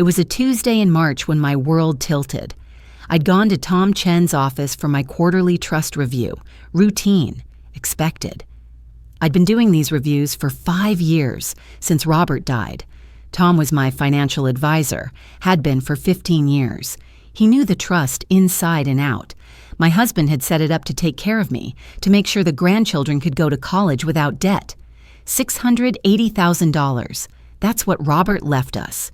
It was a Tuesday in March when my world tilted. I'd gone to Tom Chen's office for my quarterly trust review. Routine. Expected. I'd been doing these reviews for 5 years, since Robert died. Tom was my financial advisor, had been for 15 years. He knew the trust inside and out. My husband had set it up to take care of me, to make sure the grandchildren could go to college without debt. $680,000. That's what Robert left us.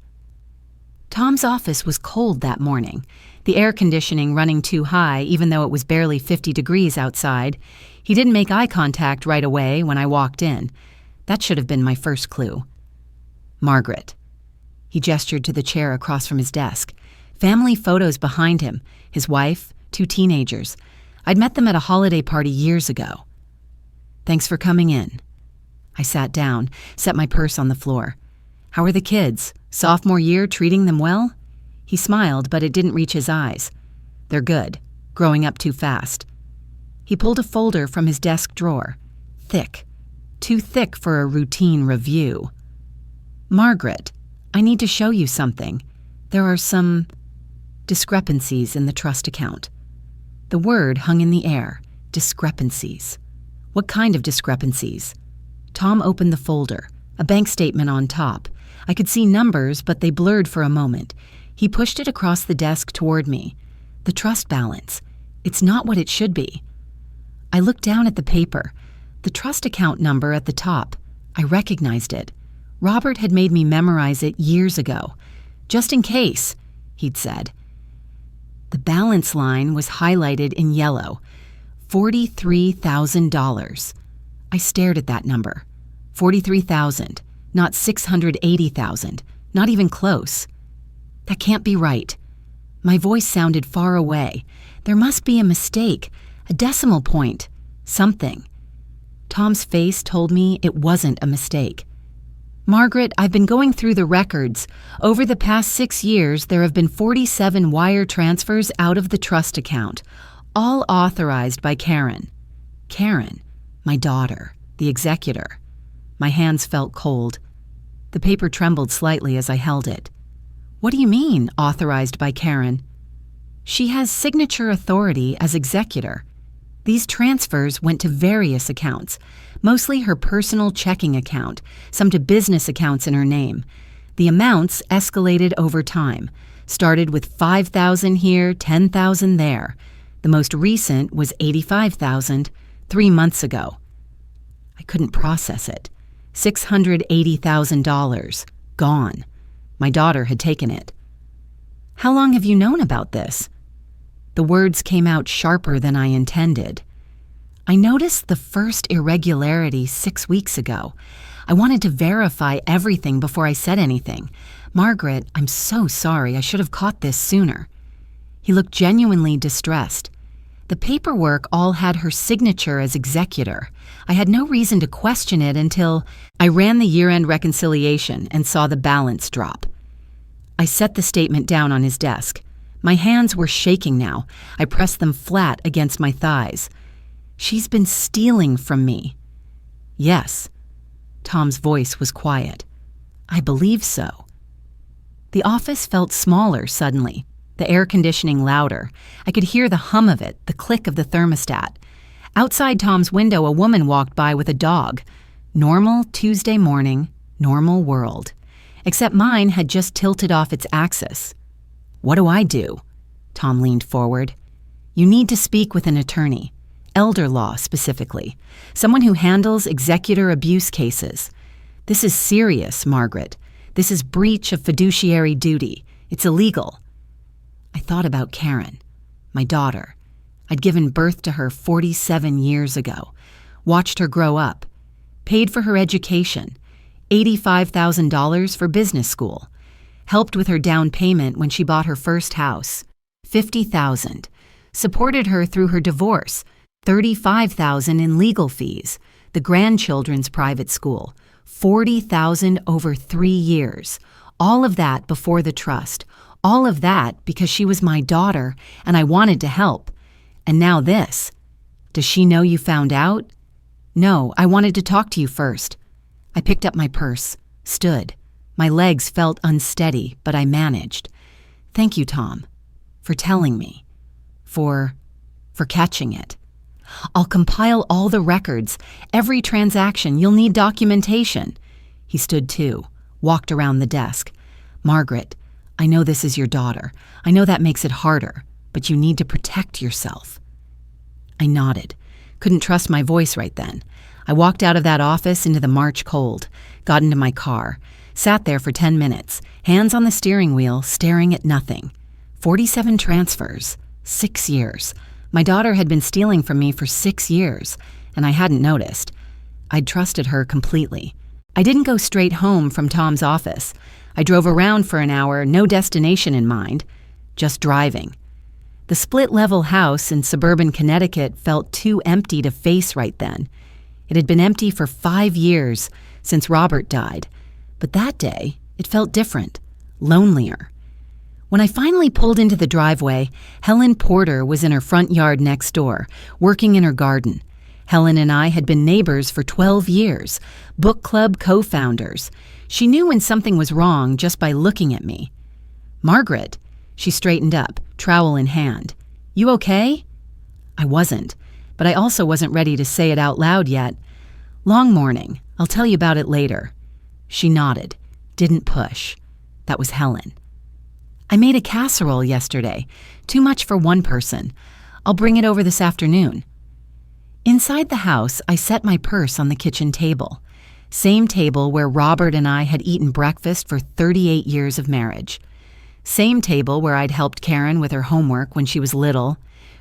Tom's office was cold that morning, the air conditioning running too high even though it was barely 50 degrees outside. He didn't make eye contact right away when I walked in. That should have been my first clue. Margaret. He gestured to the chair across from his desk. Family photos behind him, his wife, 2 teenagers. I'd met them at a holiday party years ago. Thanks for coming in. I sat down, set my purse on the floor. How are the kids? Sophomore year treating them well? He smiled, but it didn't reach his eyes. They're good, growing up too fast. He pulled a folder from his desk drawer. Thick. Too thick for a routine review. Margaret, I need to show you something. There are some discrepancies in the trust account. The word hung in the air. Discrepancies. What kind of discrepancies? Tom opened the folder, a bank statement on top. I could see numbers, but they blurred for a moment. He pushed it across the desk toward me. The trust balance. It's not what it should be. I looked down at the paper. The trust account number at the top. I recognized it. Robert had made me memorize it years ago. Just in case, he'd said. The balance line was highlighted in yellow. $43,000. I stared at that number. 43,000, not 680,000, not even close. That can't be right. My voice sounded far away. There must be a mistake, a decimal point, something. Tom's face told me it wasn't a mistake. Margaret, I've been going through the records. Over the past 6 years, there have been 47 wire transfers out of the trust account, all authorized by Karen. Karen, my daughter, the executor. My hands felt cold. The paper trembled slightly as I held it. What do you mean, authorized by Karen? She has signature authority as executor. These transfers went to various accounts, mostly her personal checking account, some to business accounts in her name. The amounts escalated over time, started with $5,000 here, $10,000 there. The most recent was $85,000, 3 months ago. I couldn't process it. $680,000, gone. My daughter had taken it. How long have you known about this? The words came out sharper than I intended. I noticed the first irregularity 6 weeks ago. I wanted to verify everything before I said anything. Margaret, I'm so sorry. I should have caught this sooner. He looked genuinely distressed. The paperwork all had her signature as executor. I had no reason to question it until I ran the year-end reconciliation and saw the balance drop. I set the statement down on his desk. My hands were shaking now. I pressed them flat against my thighs. She's been stealing from me. Yes. Tom's voice was quiet. I believe so. The office felt smaller suddenly, the air conditioning louder. I could hear the hum of it, the click of the thermostat. Outside Tom's window, a woman walked by with a dog. Normal Tuesday morning, normal world. Except mine had just tilted off its axis. What do I do? Tom leaned forward. You need to speak with an attorney. Elder law, specifically. Someone who handles executor abuse cases. This is serious, Margaret. This is breach of fiduciary duty. It's illegal. I thought about Karen, my daughter. I'd given birth to her 47 years ago, watched her grow up, paid for her education, $85,000 for business school, helped with her down payment when she bought her first house, $50,000, supported her through her divorce, $35,000 in legal fees, the grandchildren's private school, $40,000 over 3 years, all of that before the trust. All of that because she was my daughter and I wanted to help. And now this. Does she know you found out? No, I wanted to talk to you first. I picked up my purse, stood. My legs felt unsteady, but I managed. Thank you, Tom, for telling me, for catching it. I'll compile all the records, every transaction. You'll need documentation. He stood too, walked around the desk. Margaret, I know this is your daughter. I know that makes it harder, but you need to protect yourself. I nodded. Couldn't trust my voice right then. I walked out of that office into the March cold, got into my car, sat there for 10 minutes, hands on the steering wheel, staring at nothing. 47 transfers, 6 years. My daughter had been stealing from me for 6 years, and I hadn't noticed. I'd trusted her completely. I didn't go straight home from Tom's office. I drove around for an hour, no destination in mind, just driving. The split-level house in suburban Connecticut felt too empty to face right then. It had been empty for 5 years since Robert died, but that day it felt different, lonelier. When I finally pulled into the driveway, Helen Porter was in her front yard next door, working in her garden. Helen and I had been neighbors for 12 years, book club co-founders. She knew when something was wrong just by looking at me. Margaret, she straightened up, trowel in hand. You okay? I wasn't, but I also wasn't ready to say it out loud yet. Long morning. I'll tell you about it later. She nodded, didn't push. That was Helen. I made a casserole yesterday. Too much for one person. I'll bring it over this afternoon. Inside the house, I set my purse on the kitchen table. Same table where Robert and I had eaten breakfast for 38 years of marriage. Same table where I'd helped Karen with her homework when she was little,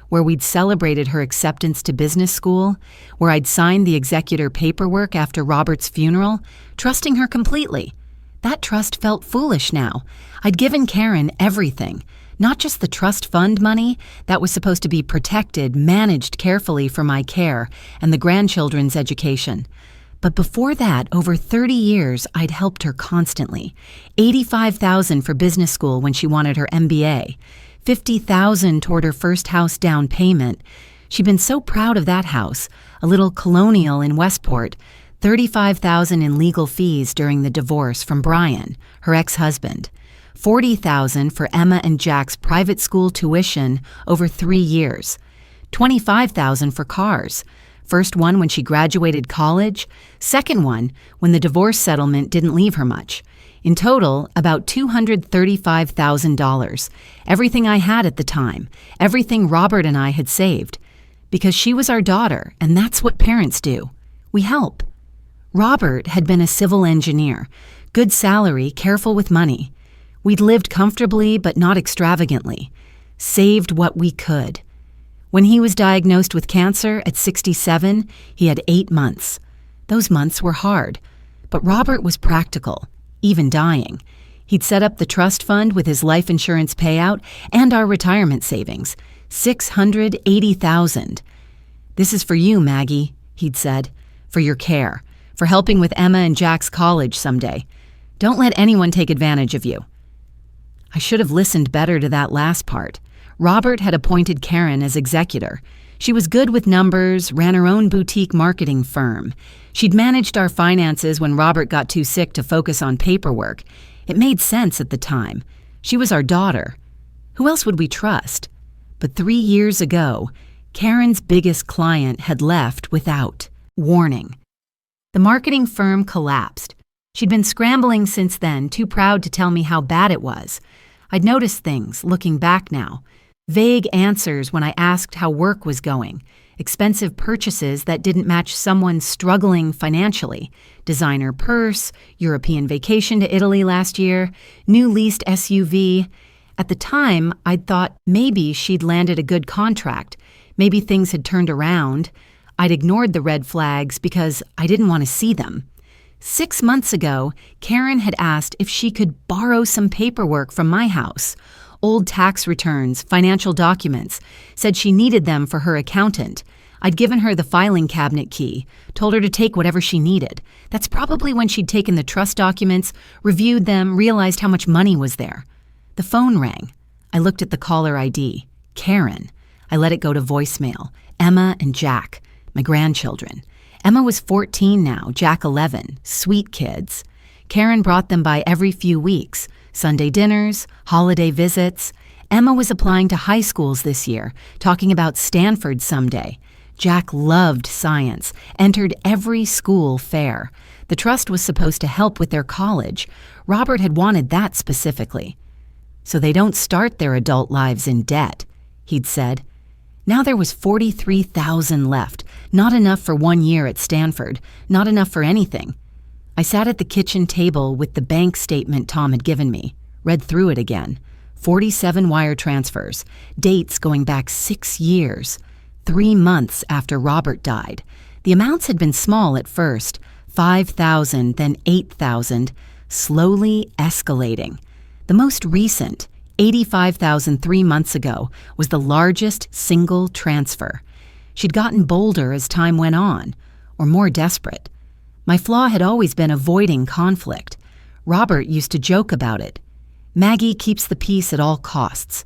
where we'd celebrated her acceptance to business school, where I'd signed the Executor paperwork after Robert's funeral, trusting her completely. That trust felt foolish now. I'd given Karen everything, not just the trust fund money that was supposed to be protected, managed carefully for my care and the grandchildren's education. But before that, over 30 years, I'd helped her constantly. $85,000 for business school when she wanted her MBA, $50,000 toward her first house down payment. She'd been so proud of that house, a little colonial in Westport, $35,000 in legal fees during the divorce from Brian, her ex-husband, $40,000 for Emma and Jack's private school tuition over 3 years, $25,000 for cars. First one when she graduated college, second one when the divorce settlement didn't leave her much. In total, about $235,000. Everything I had at the time, everything Robert and I had saved. Because she was our daughter, and that's what parents do. We help. Robert had been a civil engineer, good salary, careful with money. We'd lived comfortably but not extravagantly, saved what we could. When he was diagnosed with cancer at 67, he had 8 months. Those months were hard, but Robert was practical, even dying. He'd set up the trust fund with his life insurance payout and our retirement savings, $680,000. This is for you, Maggie, he'd said, for your care, for helping with Emma and Jack's college someday. Don't let anyone take advantage of you. I should have listened better to that last part. Robert had appointed Karen as executor. She was good with numbers, ran her own boutique marketing firm. She'd managed our finances when Robert got too sick to focus on paperwork. It made sense at the time. She was our daughter. Who else would we trust? But 3 years ago, Karen's biggest client had left without warning. The marketing firm collapsed. She'd been scrambling since then, too proud to tell me how bad it was. I'd noticed things, looking back now. Vague answers when I asked how work was going. Expensive purchases that didn't match someone struggling financially. Designer purse, European vacation to Italy last year, new leased SUV. At the time, I'd thought maybe she'd landed a good contract. Maybe things had turned around. I'd ignored the red flags because I didn't want to see them. 6 months ago, Karen had asked if she could borrow some paperwork from my house. Old tax returns, financial documents, said she needed them for her accountant. I'd given her the filing cabinet key, told her to take whatever she needed. That's probably when she'd taken the trust documents, reviewed them, realized how much money was there. The phone rang. I looked at the caller ID. Karen. I let it go to voicemail. Emma and Jack, my grandchildren. Emma was 14 now, Jack 11. Sweet kids. Karen brought them by every few weeks, Sunday dinners, holiday visits. Emma was applying to high schools this year, talking about Stanford someday. Jack loved science, entered every school fair. The trust was supposed to help with their college. Robert had wanted that specifically. So they don't start their adult lives in debt, he'd said. Now there was $43,000 left, not enough for 1 year at Stanford, not enough for anything. I sat at the kitchen table with the bank statement Tom had given me, read through it again. 47 wire transfers, dates going back 6 years, 3 months after Robert died. The amounts had been small at first, $5,000, then $8,000, slowly escalating. The most recent, $85,000 3 months ago, was the largest single transfer. She'd gotten bolder as time went on, or more desperate. My flaw had always been avoiding conflict. Robert used to joke about it. Maggie keeps the peace at all costs.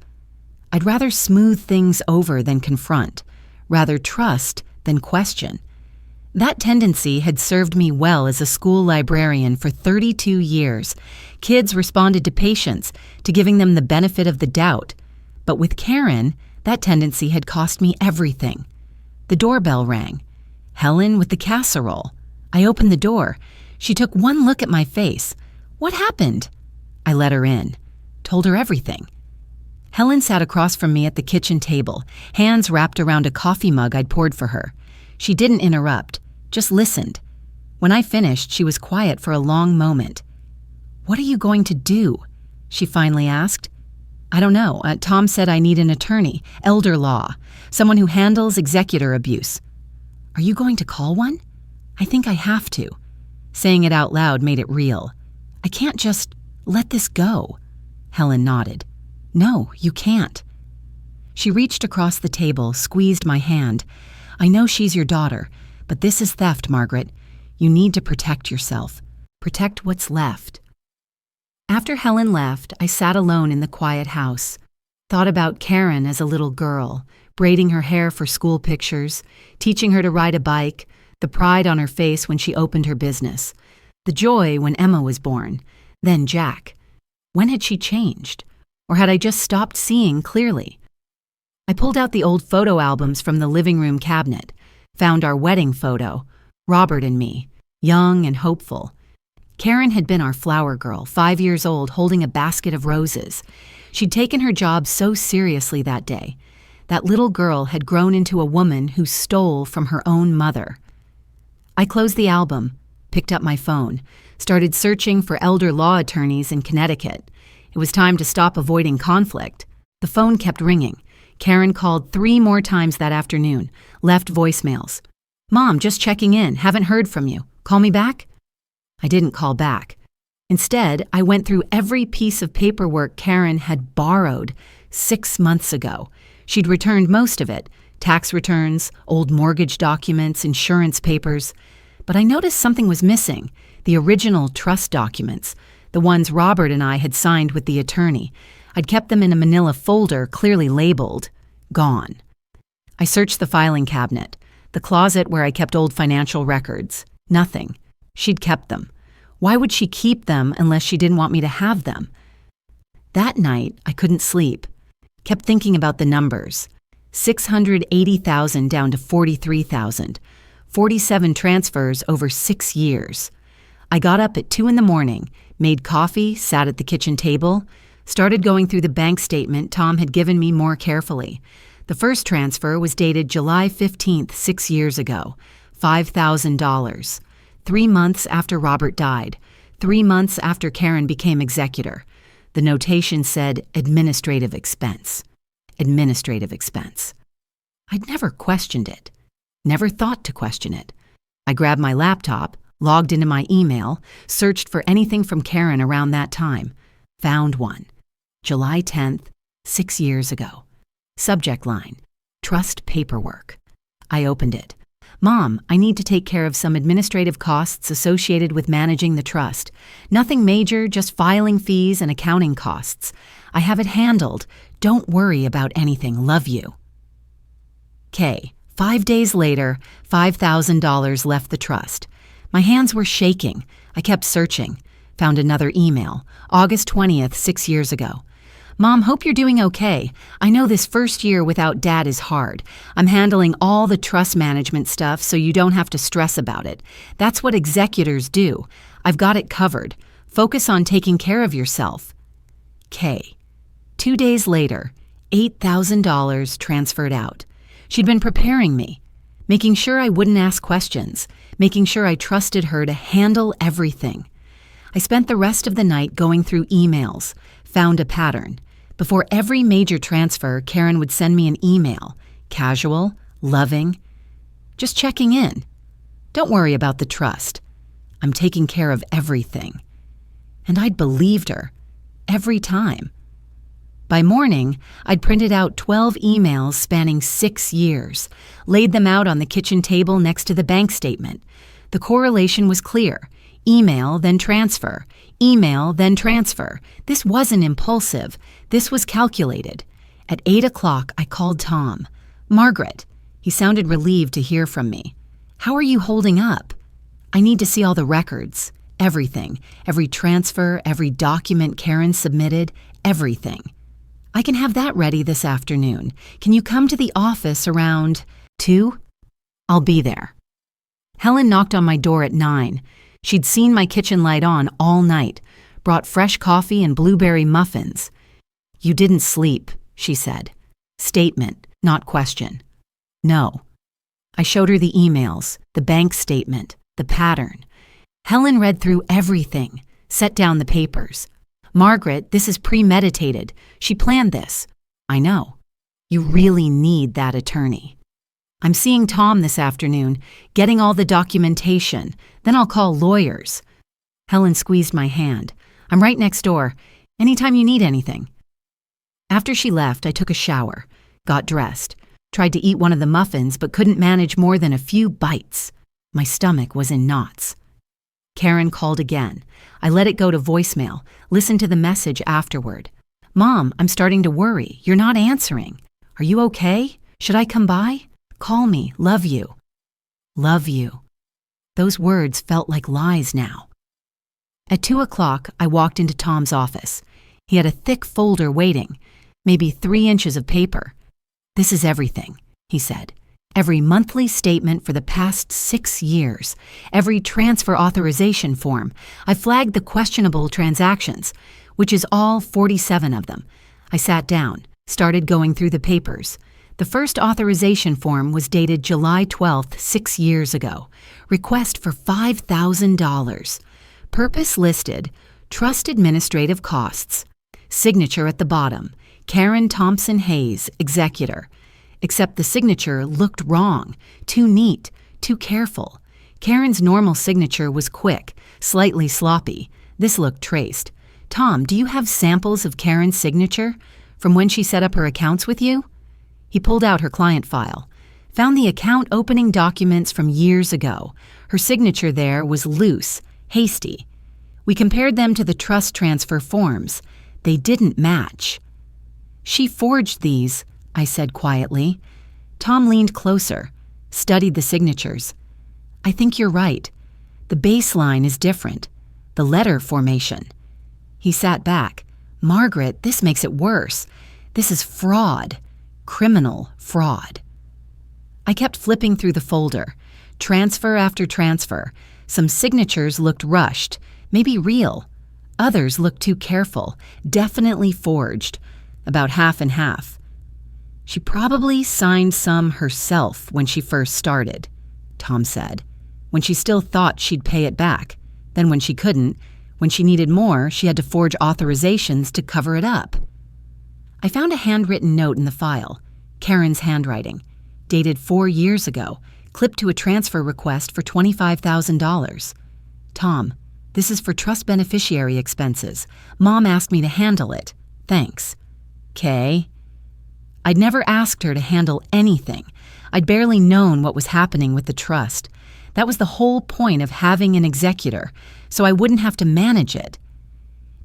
I'd rather smooth things over than confront, rather trust than question. That tendency had served me well as a school librarian for 32 years. Kids responded to patients, to giving them the benefit of the doubt. But with Karen, that tendency had cost me everything. The doorbell rang. Helen with the casserole. I opened the door. She took one look at my face. What happened? I let her in. Told her everything. Helen sat across from me at the kitchen table, hands wrapped around a coffee mug I'd poured for her. She didn't interrupt, just listened. When I finished, she was quiet for a long moment. "What are you going to do?" she finally asked. "I don't know. Tom said I need an attorney, elder law, someone who handles executor abuse." "Are you going to call one?" "I think I have to." Saying it out loud made it real. "I can't just let this go." Helen nodded. "No, you can't." She reached across the table, squeezed my hand. "I know she's your daughter, but this is theft, Margaret. You need to protect yourself. Protect what's left." After Helen left, I sat alone in the quiet house. Thought about Karen as a little girl, braiding her hair for school pictures, teaching her to ride a bike, the pride on her face when she opened her business, the joy when Emma was born, then Jack. When had she changed? Or had I just stopped seeing clearly? I pulled out the old photo albums from the living room cabinet, found our wedding photo, Robert and me, young and hopeful. Karen had been our flower girl, 5 years old, holding a basket of roses. She'd taken her job so seriously that day. That little girl had grown into a woman who stole from her own mother. I closed the album, picked up my phone, started searching for elder law attorneys in Connecticut. It was time to stop avoiding conflict. The phone kept ringing. Karen called 3 more times that afternoon, left voicemails. "Mom, just checking in, haven't heard from you. Call me back?" I didn't call back. Instead, I went through every piece of paperwork Karen had borrowed 6 months ago. She'd returned most of it, tax returns, old mortgage documents, insurance papers. But I noticed something was missing, the original trust documents, the ones Robert and I had signed with the attorney. I'd kept them in a manila folder clearly labeled, "Gone." I searched the filing cabinet, the closet where I kept old financial records. Nothing. She'd kept them. Why would she keep them unless she didn't want me to have them? That night, I couldn't sleep. Kept thinking about the numbers. 680,000 down to 43,000. 47 transfers over 6 years. I got up at 2 a.m, made coffee, sat at the kitchen table, started going through the bank statement Tom had given me more carefully. The first transfer was dated July 15th, 6 years ago, $5,000. 3 months after Robert died, 3 months after Karen became executor. The notation said administrative expense. Administrative expense. I'd never questioned it. Never thought to question it. I grabbed my laptop, logged into my email, searched for anything from Karen around that time. Found one. July 10th, 6 years ago. Subject line, trust paperwork. I opened it. "Mom, I need to take care of some administrative costs associated with managing the trust. Nothing major, just filing fees and accounting costs. I have it handled. Don't worry about anything. Love you." K. 5 days later, $5,000 left the trust. My hands were shaking. I kept searching. Found another email, August 20th, 6 years ago. Mom, hope you're doing okay. I know this first year without Dad is hard. I'm handling all the trust management stuff so you don't have to stress about it. That's what executors do. I've got it covered. Focus on taking care of yourself. K. 2 days later, $8,000 transferred out. She'd been preparing me, making sure I wouldn't ask questions, making sure I trusted her to handle everything. I spent the rest of the night going through emails, found a pattern. Before every major transfer, Karen would send me an email, casual, loving, just checking in. Don't worry about the trust. I'm taking care of everything. And I'd believed her, every time. By morning, I'd printed out 12 emails spanning 6 years, laid them out on the kitchen table next to the bank statement. The correlation was clear. Email, then transfer. Email, then transfer. This wasn't impulsive. This was calculated. At 8 o'clock, I called Tom. Margaret. He sounded relieved to hear from me. How are you holding up? I need to see all the records. Everything. Every transfer, every document Karen submitted, everything. I can have that ready this afternoon. Can you come to the office around 2? I'll be there. Helen knocked on my door at 9. She'd seen my kitchen light on all night, brought fresh coffee and blueberry muffins. You didn't sleep, she said. Statement, not question. No. I showed her the emails, the bank statement, the pattern. Helen read through everything, set down the papers. Margaret, this is premeditated. She planned this. I know. You really need that attorney. I'm seeing Tom this afternoon, getting all the documentation. Then I'll call lawyers. Helen squeezed my hand. I'm right next door. Anytime you need anything. After she left, I took a shower, got dressed, tried to eat one of the muffins but couldn't manage more than a few bites. My stomach was in knots. Karen called again. I let it go to voicemail, listened to the message afterward. Mom, I'm starting to worry. You're not answering. Are you okay? Should I come by? Call me. Love you. Love you. Those words felt like lies now. At 2 o'clock, I walked into Tom's office. He had a thick folder waiting, maybe 3 inches of paper. This is everything, he said. Every monthly statement for the past 6 years. Every transfer authorization form. I flagged the questionable transactions, which is all 47 of them. I sat down, started going through the papers. The first authorization form was dated July 12th, 6 years ago. Request for $5,000. Purpose listed, trust administrative costs. Signature at the bottom, Karen Thompson Hayes, Executor. Except the signature looked wrong, too neat, too careful. Karen's normal signature was quick, slightly sloppy. This looked traced. Tom, do you have samples of Karen's signature from when she set up her accounts with you? He pulled out her client file, found the account opening documents from years ago. Her signature there was loose, hasty. We compared them to the trust transfer forms. They didn't match. She forged these, I said quietly. Tom leaned closer, studied the signatures. I think you're right. The baseline is different. The letter formation. He sat back. Margaret, this makes it worse. This is fraud. Criminal fraud. I kept flipping through the folder. Transfer after transfer. Some signatures looked rushed, maybe real. Others looked too careful, definitely forged. About half and half. She probably signed some herself when she first started, Tom said, when she still thought she'd pay it back. Then when she couldn't, when she needed more, she had to forge authorizations to cover it up. I found a handwritten note in the file, Karen's handwriting, dated 4 years ago, clipped to a transfer request for $25,000. Tom, this is for trust beneficiary expenses. Mom asked me to handle it. Thanks. Kay. I'd never asked her to handle anything. I'd barely known what was happening with the trust. That was the whole point of having an executor, so I wouldn't have to manage it.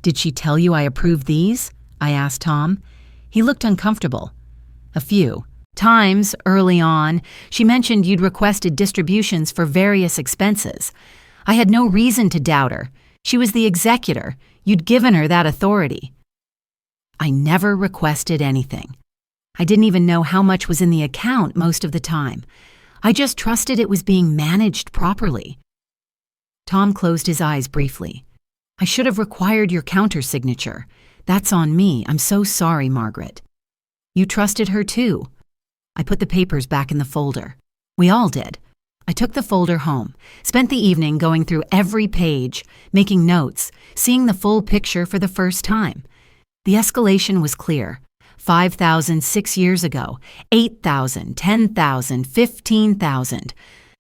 Did she tell you I approved these? I asked Tom. He looked uncomfortable. A few. Times, early on, she mentioned you'd requested distributions for various expenses. I had no reason to doubt her. She was the executor. You'd given her that authority. I never requested anything. I didn't even know how much was in the account most of the time. I just trusted it was being managed properly. Tom closed his eyes briefly. I should have required your countersignature. That's on me. I'm so sorry, Margaret. You trusted her too. I put the papers back in the folder. We all did. I took the folder home, spent the evening going through every page, making notes, seeing the full picture for the first time. The escalation was clear. 5,000 6 years ago, 8,000, 10,000, 15,000.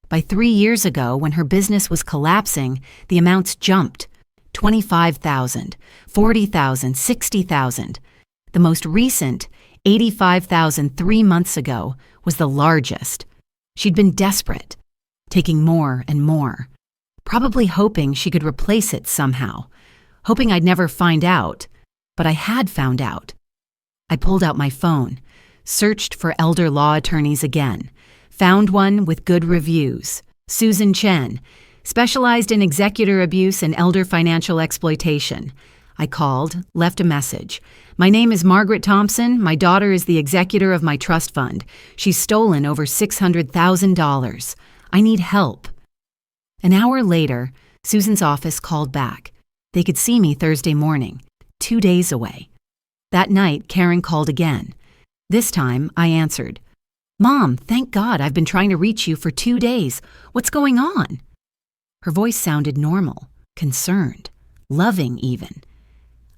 By 3 years ago, when her business was collapsing, the amounts jumped. 25,000, 40,000, 60,000. The most recent, 85,000 3 months ago, was the largest. She'd been desperate, taking more and more, probably hoping she could replace it somehow, hoping I'd never find out, but I had found out. I pulled out my phone, searched for elder law attorneys again, found one with good reviews, Susan Chen, specialized in executor abuse and elder financial exploitation. I called, left a message. My name is Margaret Thompson. My daughter is the executor of my trust fund. She's stolen over $600,000. I need help. An hour later, Susan's office called back. They could see me Thursday morning, 2 days away. That night, Karen called again. This time, I answered. Mom, thank God I've been trying to reach you for 2 days. What's going on? Her voice sounded normal, concerned, loving even.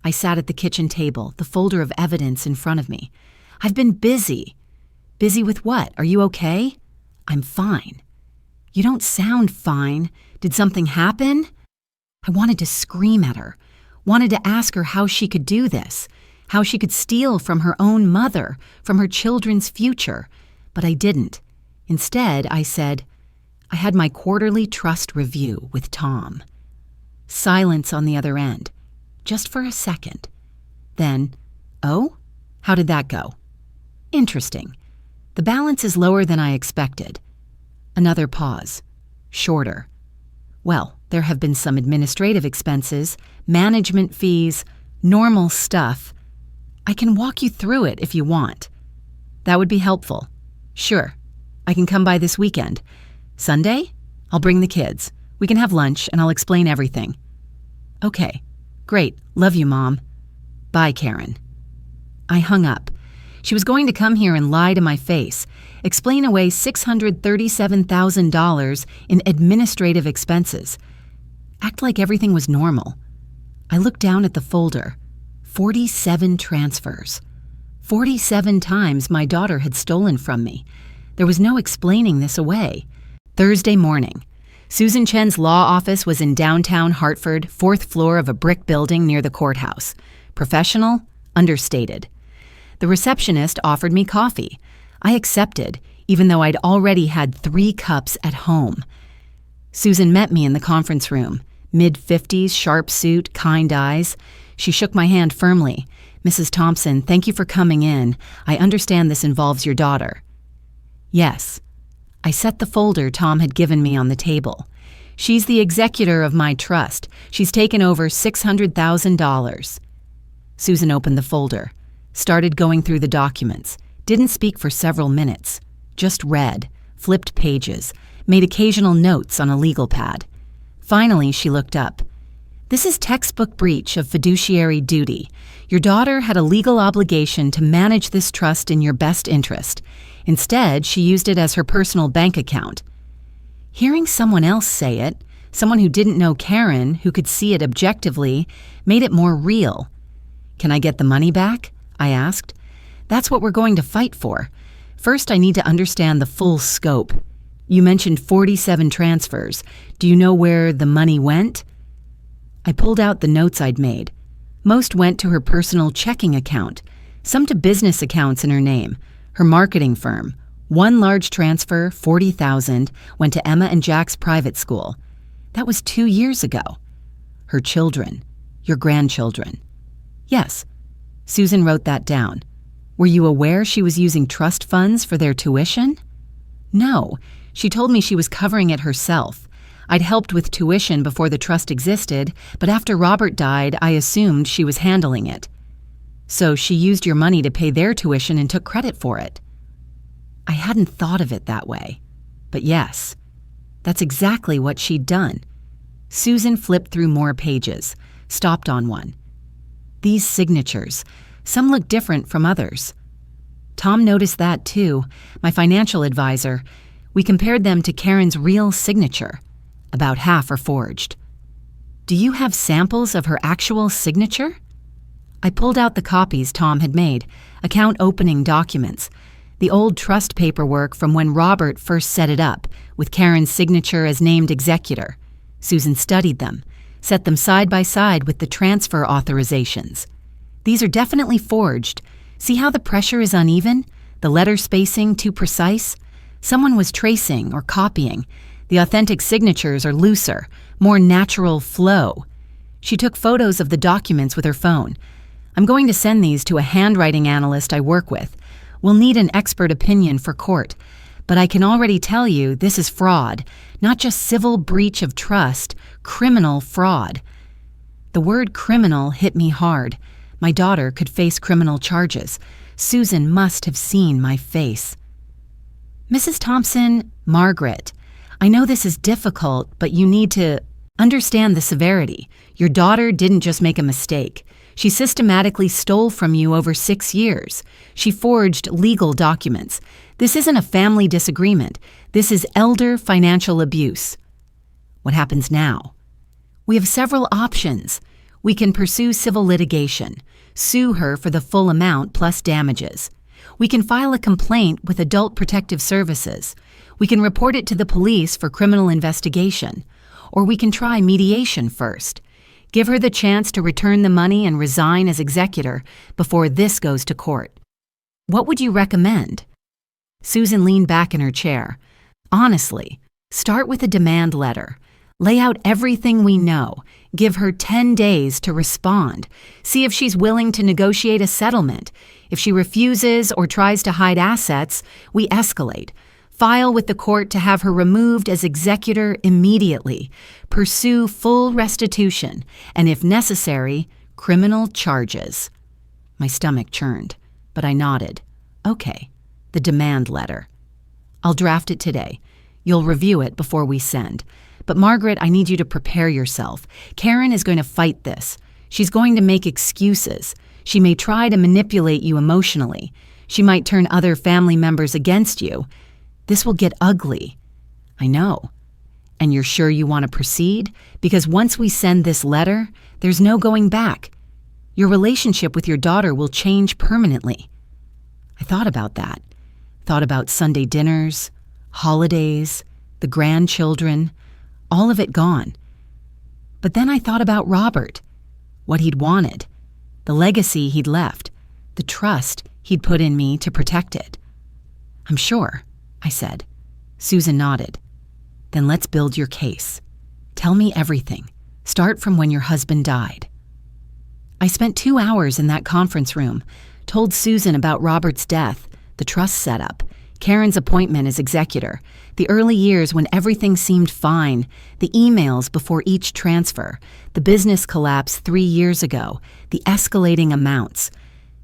I sat at the kitchen table, the folder of evidence in front of me. I've been busy. Busy with what? Are you okay? I'm fine. You don't sound fine. Did something happen? I wanted to scream at her, wanted to ask her how she could do this, how she could steal from her own mother, from her children's future, but I didn't. Instead, I said, I had my quarterly trust review with Tom. Silence on the other end, just for a second. Then, oh, how did that go? Interesting. The balance is lower than I expected. Another pause, shorter. Well, there have been some administrative expenses, management fees, normal stuff. I can walk you through it if you want. That would be helpful. Sure. I can come by this weekend. Sunday? I'll bring the kids. We can have lunch and I'll explain everything. Okay. Great. Love you, Mom. Bye, Karen. I hung up. She was going to come here and lie to my face, explain away $637,000 in administrative expenses. Act like everything was normal. I looked down at the folder. 47 transfers. 47 times my daughter had stolen from me. There was no explaining this away. Thursday morning. Susan Chen's law office was in downtown Hartford, 4th floor of a brick building near the courthouse. Professional? Understated. The receptionist offered me coffee. I accepted, even though I'd already had 3 cups at home. Susan met me in the conference room. Mid-50s, sharp suit, kind eyes. She shook my hand firmly. Mrs. Thompson, thank you for coming in. I understand this involves your daughter. Yes. I set the folder Tom had given me on the table. She's the executor of my trust. She's taken over $600,000. Susan opened the folder, started going through the documents, didn't speak for several minutes, just read, flipped pages, made occasional notes on a legal pad. Finally, she looked up. This is textbook breach of fiduciary duty. Your daughter had a legal obligation to manage this trust in your best interest. Instead, she used it as her personal bank account. Hearing someone else say it, someone who didn't know Karen, who could see it objectively, made it more real. Can I get the money back? I asked. That's what we're going to fight for. First, I need to understand the full scope. You mentioned 47 transfers. Do you know where the money went? I pulled out the notes I'd made. Most went to her personal checking account, some to business accounts in her name, her marketing firm. One large transfer, $40,000, went to Emma and Jack's private school. That was 2 years ago. Her children, your grandchildren. Yes, Susan wrote that down. Were you aware she was using trust funds for their tuition? No, she told me she was covering it herself. I'd helped with tuition before the trust existed, but after Robert died, I assumed she was handling it. So she used your money to pay their tuition and took credit for it. I hadn't thought of it that way. But yes, that's exactly what she'd done. Susan flipped through more pages, stopped on one. These signatures, some look different from others. Tom noticed that too, my financial advisor. We compared them to Karen's real signature. About half are forged. Do you have samples of her actual signature? I pulled out the copies Tom had made, account opening documents, the old trust paperwork from when Robert first set it up, with Karen's signature as named executor. Susan studied them, set them side by side with the transfer authorizations. These are definitely forged. See how the pressure is uneven? The letter spacing too precise? Someone was tracing or copying. The authentic signatures are looser, more natural flow. She took photos of the documents with her phone. I'm going to send these to a handwriting analyst I work with. We'll need an expert opinion for court, but I can already tell you this is fraud, not just civil breach of trust, criminal fraud. The word criminal hit me hard. My daughter could face criminal charges. Susan must have seen my face. Mrs. Thompson, Margaret, I know this is difficult, but you need to understand the severity. Your daughter didn't just make a mistake. She systematically stole from you over 6 years. She forged legal documents. This isn't a family disagreement. This is elder financial abuse. What happens now? We have several options. We can pursue civil litigation, sue her for the full amount plus damages. We can file a complaint with Adult Protective Services. We can report it to the police for criminal investigation. Or we can try mediation first. Give her the chance to return the money and resign as executor before this goes to court. What would you recommend? Susan leaned back in her chair. Honestly, start with a demand letter. Lay out everything we know. Give her 10 days to respond. See if she's willing to negotiate a settlement. If she refuses or tries to hide assets, we escalate. File with the court to have her removed as executor immediately. Pursue full restitution, and if necessary, criminal charges. My stomach churned, but I nodded. Okay, the demand letter. I'll draft it today. You'll review it before we send. But Margaret, I need you to prepare yourself. Karen is going to fight this. She's going to make excuses. She may try to manipulate you emotionally. She might turn other family members against you. This will get ugly. I know. And you're sure you want to proceed? Because once we send this letter, there's no going back. Your relationship with your daughter will change permanently. I thought about that. Thought about Sunday dinners, holidays, the grandchildren, all of it gone. But then I thought about Robert, what he'd wanted, the legacy he'd left, the trust he'd put in me to protect it. I'm sure, I said. Susan nodded. Then let's build your case. Tell me everything. Start from when your husband died. I spent 2 hours in that conference room, told Susan about Robert's death, the trust setup, Karen's appointment as executor, the early years when everything seemed fine, the emails before each transfer, the business collapse 3 years ago, the escalating amounts.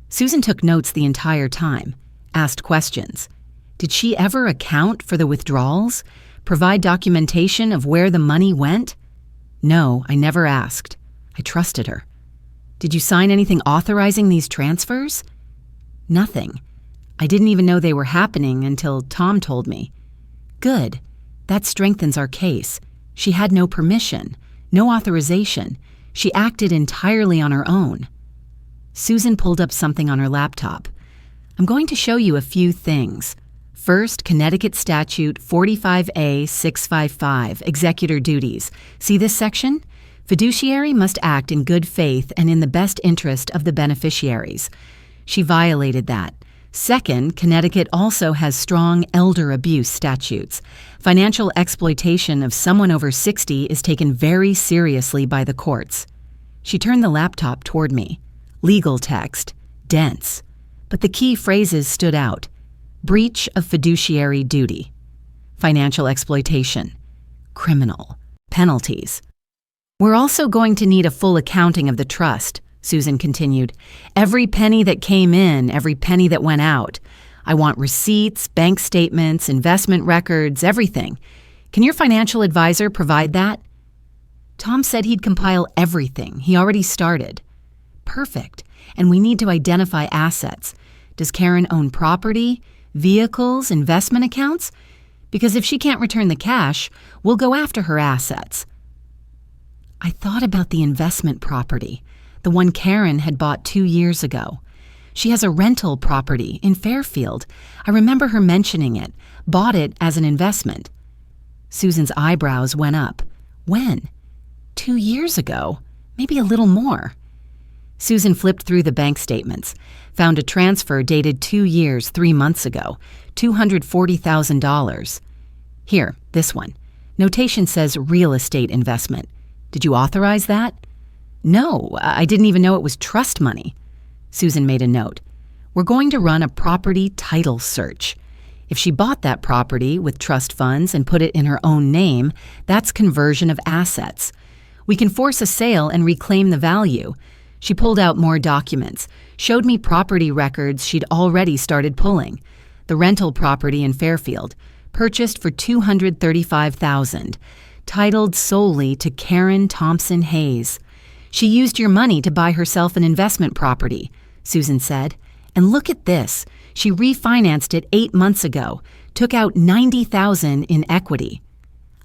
Susan took notes the entire time, asked questions. Did she ever account for the withdrawals? Provide documentation of where the money went? No, I never asked. I trusted her. Did you sign anything authorizing these transfers? Nothing. I didn't even know they were happening until Tom told me. Good. That strengthens our case. She had no permission, no authorization. She acted entirely on her own. Susan pulled up something on her laptop. I'm going to show you a few things. First, Connecticut Statute 45A 655, Executor Duties. See this section? Fiduciary must act in good faith and in the best interest of the beneficiaries. She violated that. Second, Connecticut also has strong elder abuse statutes. Financial exploitation of someone over 60 is taken very seriously by the courts. She turned the laptop toward me. Legal text. Dense. But the key phrases stood out. Breach of fiduciary duty. Financial exploitation. Criminal. penalties. We're also going to need a full accounting of the trust, Susan continued. Every penny that came in, every penny that went out. I want receipts, bank statements, investment records, everything. Can your financial advisor provide that? Tom said he'd compile everything. He already started. Perfect. And we need to identify assets. Does Karen own property, vehicles, investment accounts? Because if she can't return the cash, we'll go after her assets. I thought about the investment property, the one Karen had bought 2 years ago. She has a rental property in Fairfield. I remember her mentioning it, bought it as an investment. Susan's eyebrows went up. When? 2 years ago? Maybe a little more. Susan flipped through the bank statements, found a transfer dated 2 years, 3 months ago, $240,000. Here, this one. Notation says real estate investment. Did you authorize that? No, I didn't even know it was trust money. Susan made a note. We're going to run a property title search. If she bought that property with trust funds and put it in her own name, that's conversion of assets. We can force a sale and reclaim the value. She pulled out more documents, showed me property records she'd already started pulling. The rental property in Fairfield, purchased for $235,000, titled solely to Karen Thompson Hayes. She used your money to buy herself an investment property, Susan said. And look at this. She refinanced it 8 months ago, took out $90,000 in equity.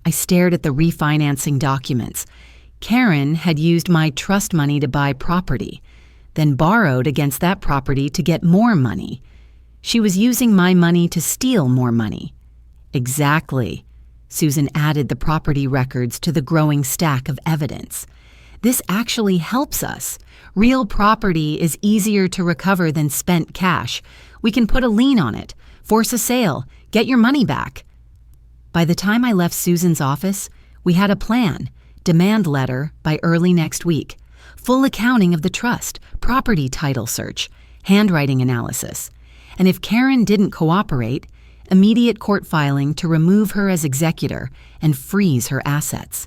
I stared at the refinancing documents. Karen had used my trust money to buy property, then borrowed against that property to get more money. She was using my money to steal more money. Exactly. Susan added the property records to the growing stack of evidence. This actually helps us. Real property is easier to recover than spent cash. We can put a lien on it, force a sale, get your money back. By the time I left Susan's office, we had a plan. Demand letter by early next week. Full accounting of the trust, property title search, handwriting analysis. And if Karen didn't cooperate, immediate court filing to remove her as executor and freeze her assets.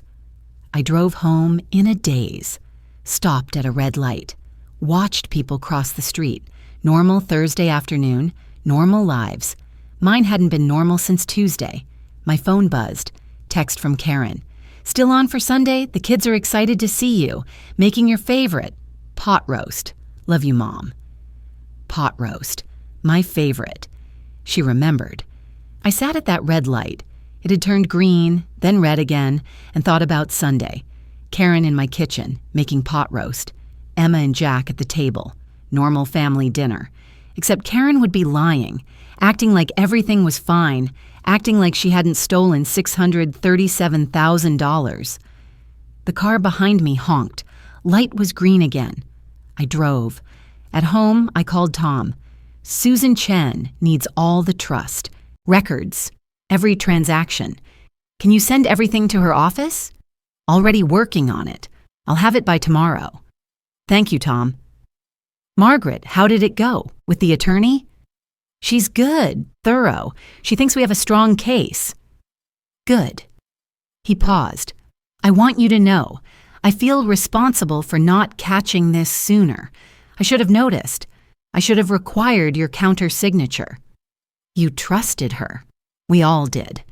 I drove home in a daze, stopped at a red light, watched people cross the street. Normal Thursday afternoon, normal lives. Mine hadn't been normal since Tuesday. My phone buzzed. Text from Karen. Still on for Sunday? The kids are excited to see you. Making your favorite. Pot roast. Love you, Mom. Pot roast. My favorite. She remembered. I sat at that red light. It had turned green, then red again, and thought about Sunday. Karen in my kitchen, making pot roast. Emma and Jack at the table. Normal family dinner. Except Karen would be lying, acting like everything was fine, acting like she hadn't stolen $637,000. The car behind me honked. Light was green again. I drove. At home, I called Tom. Susan Chen needs all the trust. Records. Every transaction. Can you send everything to her office? Already working on it. I'll have it by tomorrow. Thank you, Tom. Margaret, how did it go? With the attorney? She's good, thorough. She thinks we have a strong case. Good. He paused. I want you to know, I feel responsible for not catching this sooner. I should have noticed. I should have required your counter-signature. You trusted her. We all did.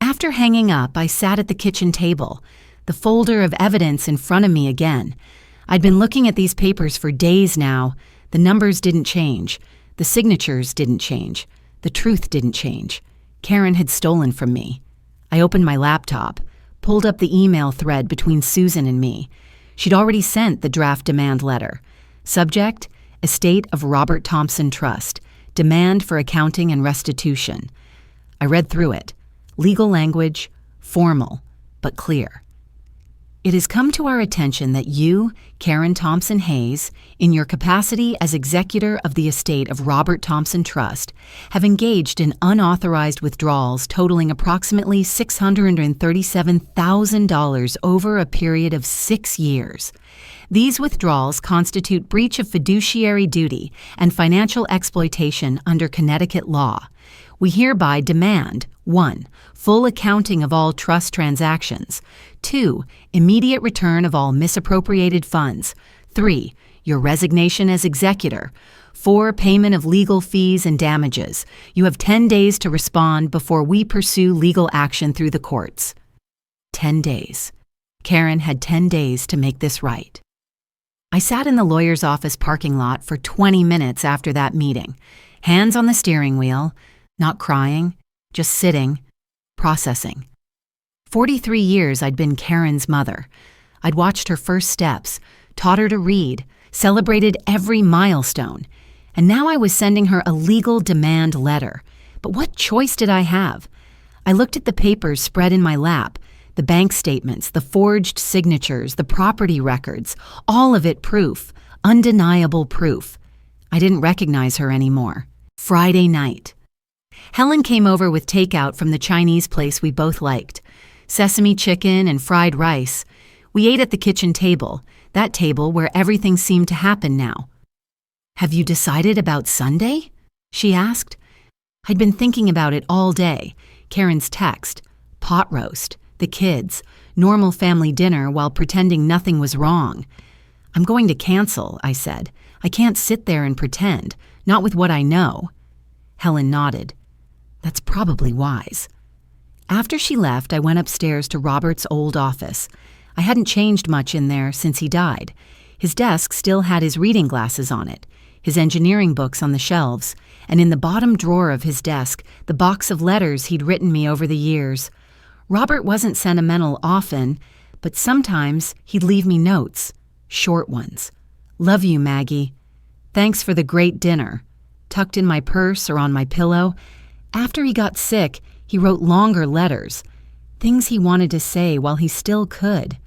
After hanging up, I sat at the kitchen table, the folder of evidence in front of me again. I'd been looking at these papers for days now. The numbers didn't change. The signatures didn't change. The truth didn't change. Karen had stolen from me. I opened my laptop, pulled up the email thread between Susan and me. She'd already sent the draft demand letter. Subject, Estate of Robert Thompson Trust. Demand for accounting and restitution. I read through it. Legal language, formal, but clear. It has come to our attention that you, Karen Thompson Hayes, in your capacity as executor of the estate of Robert Thompson Trust, have engaged in unauthorized withdrawals totaling approximately $637,000 over a period of 6 years. These withdrawals constitute breach of fiduciary duty and financial exploitation under Connecticut law. We hereby demand 1. Full accounting of all trust transactions. 2. Immediate return of all misappropriated funds. 3. Your resignation as executor. 4. Payment of legal fees and damages. You have 10 days to respond before we pursue legal action through the courts. 10 days. Karen had 10 days to make this right. I sat in the lawyer's office parking lot for 20 minutes after that meeting, hands on the steering wheel, not crying, just sitting, processing. 43 years I'd been Karen's mother. I'd watched her first steps, taught her to read, celebrated every milestone, and now I was sending her a legal demand letter. But what choice did I have? I looked at the papers spread in my lap, the bank statements, the forged signatures, the property records, all of it proof, undeniable proof. I didn't recognize her anymore. Friday night. Helen came over with takeout from the Chinese place we both liked. Sesame chicken and fried rice. We ate at the kitchen table, that table where everything seemed to happen now. "Have you decided about Sunday?" she asked. I'd been thinking about it all day. Karen's text, pot roast, the kids, normal family dinner while pretending nothing was wrong. "I'm going to cancel," I said. "I can't sit there and pretend, not with what I know." Helen nodded. "That's probably wise." After she left, I went upstairs to Robert's old office. I hadn't changed much in there since he died. His desk still had his reading glasses on it, his engineering books on the shelves, and in the bottom drawer of his desk, the box of letters he'd written me over the years. Robert wasn't sentimental often, but sometimes he'd leave me notes, short ones. "Love you, Maggie. Thanks for the great dinner." Tucked in my purse or on my pillow. After he got sick, he wrote longer letters, things he wanted to say while he still could.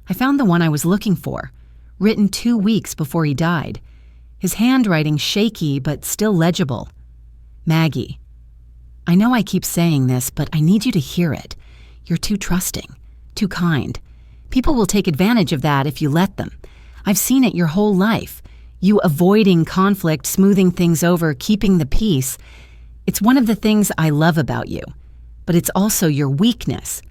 I found the one I was looking for, written 2 weeks before he died. His handwriting shaky but still legible. "Maggie, I know I keep saying this, but I need you to hear it. You're too trusting, too kind. People will take advantage of that if you let them. I've seen it your whole life. You avoiding conflict, smoothing things over, keeping the peace. It's one of the things I love about you, but it's also your weakness.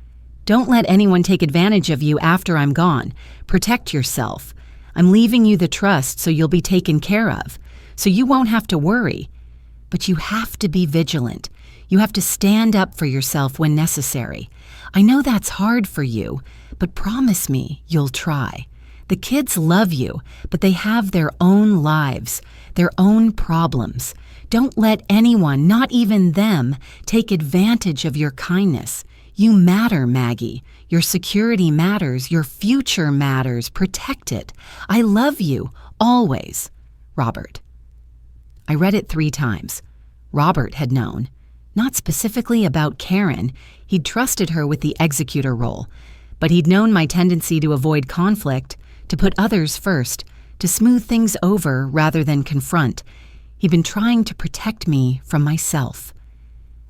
Don't let anyone take advantage of you after I'm gone. Protect yourself. I'm leaving you the trust so you'll be taken care of, so you won't have to worry. But you have to be vigilant. You have to stand up for yourself when necessary. I know that's hard for you, but promise me you'll try. The kids love you, but they have their own lives, their own problems. Don't let anyone, not even them, take advantage of your kindness. You matter, Maggie. Your security matters. Your future matters. Protect it. I love you, always. Robert. I read it 3 times. Robert had known. Not specifically about Karen. He'd trusted her with the executor role. But he'd known my tendency to avoid conflict, to put others first, to smooth things over rather than confront. He'd been trying to protect me from myself.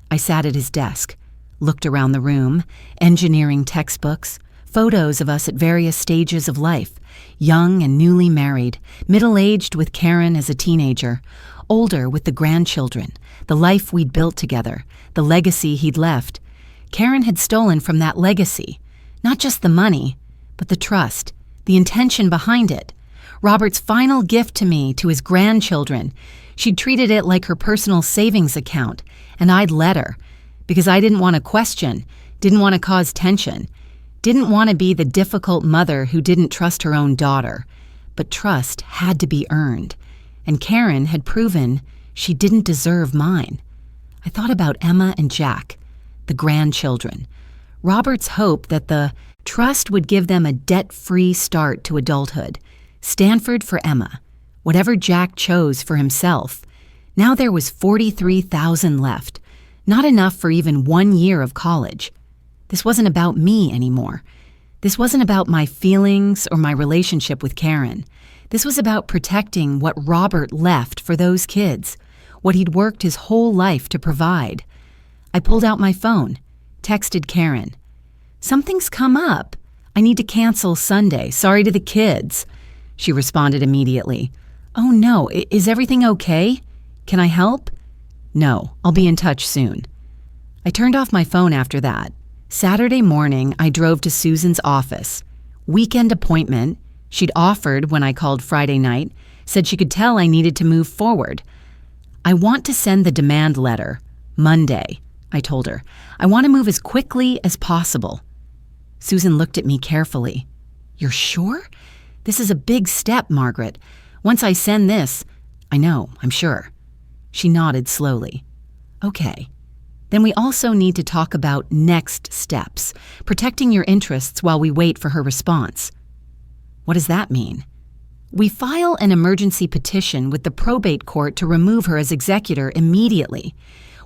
I sat at his desk, looked around the room, engineering textbooks, photos of us at various stages of life, young and newly married, middle-aged with Karen as a teenager, older with the grandchildren, the life we'd built together, the legacy he'd left. Karen had stolen from that legacy, not just the money, but the trust, the intention behind it. Robert's final gift to me, to his grandchildren. She'd treated it like her personal savings account, and I'd let her, because I didn't want to question, didn't want to cause tension, didn't want to be the difficult mother who didn't trust her own daughter. But trust had to be earned, and Karen had proven she didn't deserve mine. I thought about Emma and Jack, the grandchildren. Robert's hope that the trust would give them a debt-free start to adulthood. Stanford for Emma, whatever Jack chose for himself. Now there was $43,000 left, not enough for even 1 year of college. This wasn't about me anymore. This wasn't about my feelings or my relationship with Karen. This was about protecting what Robert left for those kids, what he'd worked his whole life to provide. I pulled out my phone, texted Karen. "Something's come up. I need to cancel Sunday. Sorry to the kids. She responded immediately. Oh no, is everything okay? Can I help? No, I'll be in touch soon. I turned off my phone after that. Saturday morning, I drove to Susan's office. Weekend appointment. She'd offered when I called Friday night, said she could tell I needed to move forward. I want to send the demand letter Monday, I told her. I want to move as quickly as possible. Susan looked at me carefully. You're sure? This is a big step, Margaret. Once I send this, I know, I'm sure. She nodded slowly. Okay. Then we also need to talk about next steps, protecting your interests while we wait for her response. What does that mean? We file an emergency petition with the probate court to remove her as executor immediately.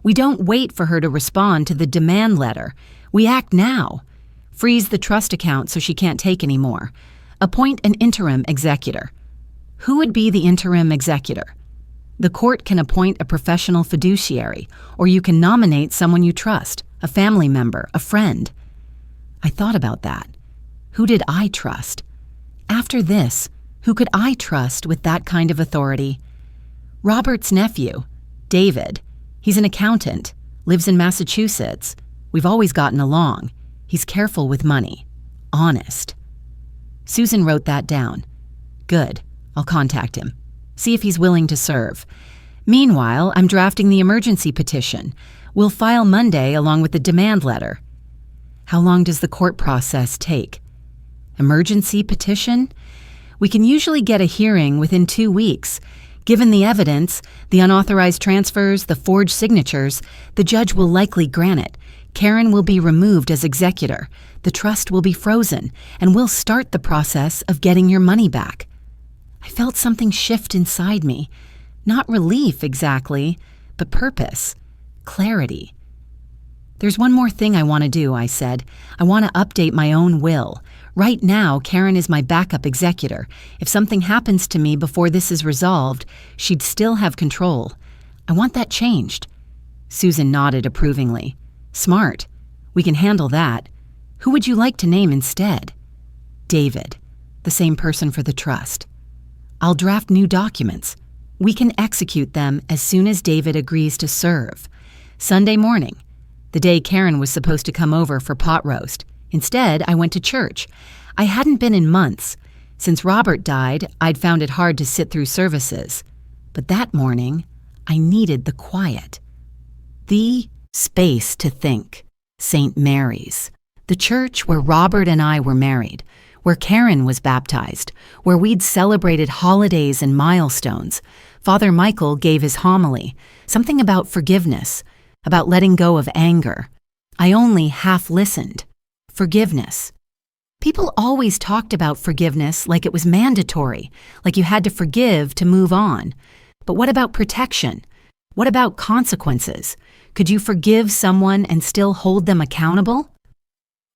We don't wait for her to respond to the demand letter. We act now. Freeze the trust account so she can't take any more. Appoint an interim executor. Who would be the interim executor? The court can appoint a professional fiduciary, or you can nominate someone you trust, a family member, a friend. I thought about that. Who did I trust? After this, who could I trust with that kind of authority? Robert's nephew, David. He's an accountant, lives in Massachusetts. We've always gotten along. He's careful with money, honest. Susan wrote that down. Good, I'll contact him. See if he's willing to serve. Meanwhile, I'm drafting the emergency petition. We'll file Monday along with the demand letter. How long does the court process take? Emergency petition? We can usually get a hearing within 2 weeks. Given the evidence, the unauthorized transfers, the forged signatures, the judge will likely grant it. Karen will be removed as executor. The trust will be frozen, and we'll start the process of getting your money back. I felt something shift inside me. Not relief exactly, but purpose, clarity. There's one more thing I want to do, I said. I want to update my own will. Right now, Karen is my backup executor. If something happens to me before this is resolved, she'd still have control. I want that changed. Susan nodded approvingly. Smart. We can handle that. Who would you like to name instead? David, the same person for the trust. I'll draft new documents. We can execute them as soon as David agrees to serve. Sunday morning, the day Karen was supposed to come over for pot roast. Instead, I went to church. I hadn't been in months. Since Robert died, I'd found it hard to sit through services. But that morning, I needed the quiet. The space to think. St. Mary's. The church where Robert and I were married, where Karen was baptized, where we'd celebrated holidays and milestones. Father Michael gave his homily, something about forgiveness, about letting go of anger. I only half listened. Forgiveness. People always talked about forgiveness like it was mandatory, like you had to forgive to move on. But what about protection? What about consequences? Could you forgive someone and still hold them accountable?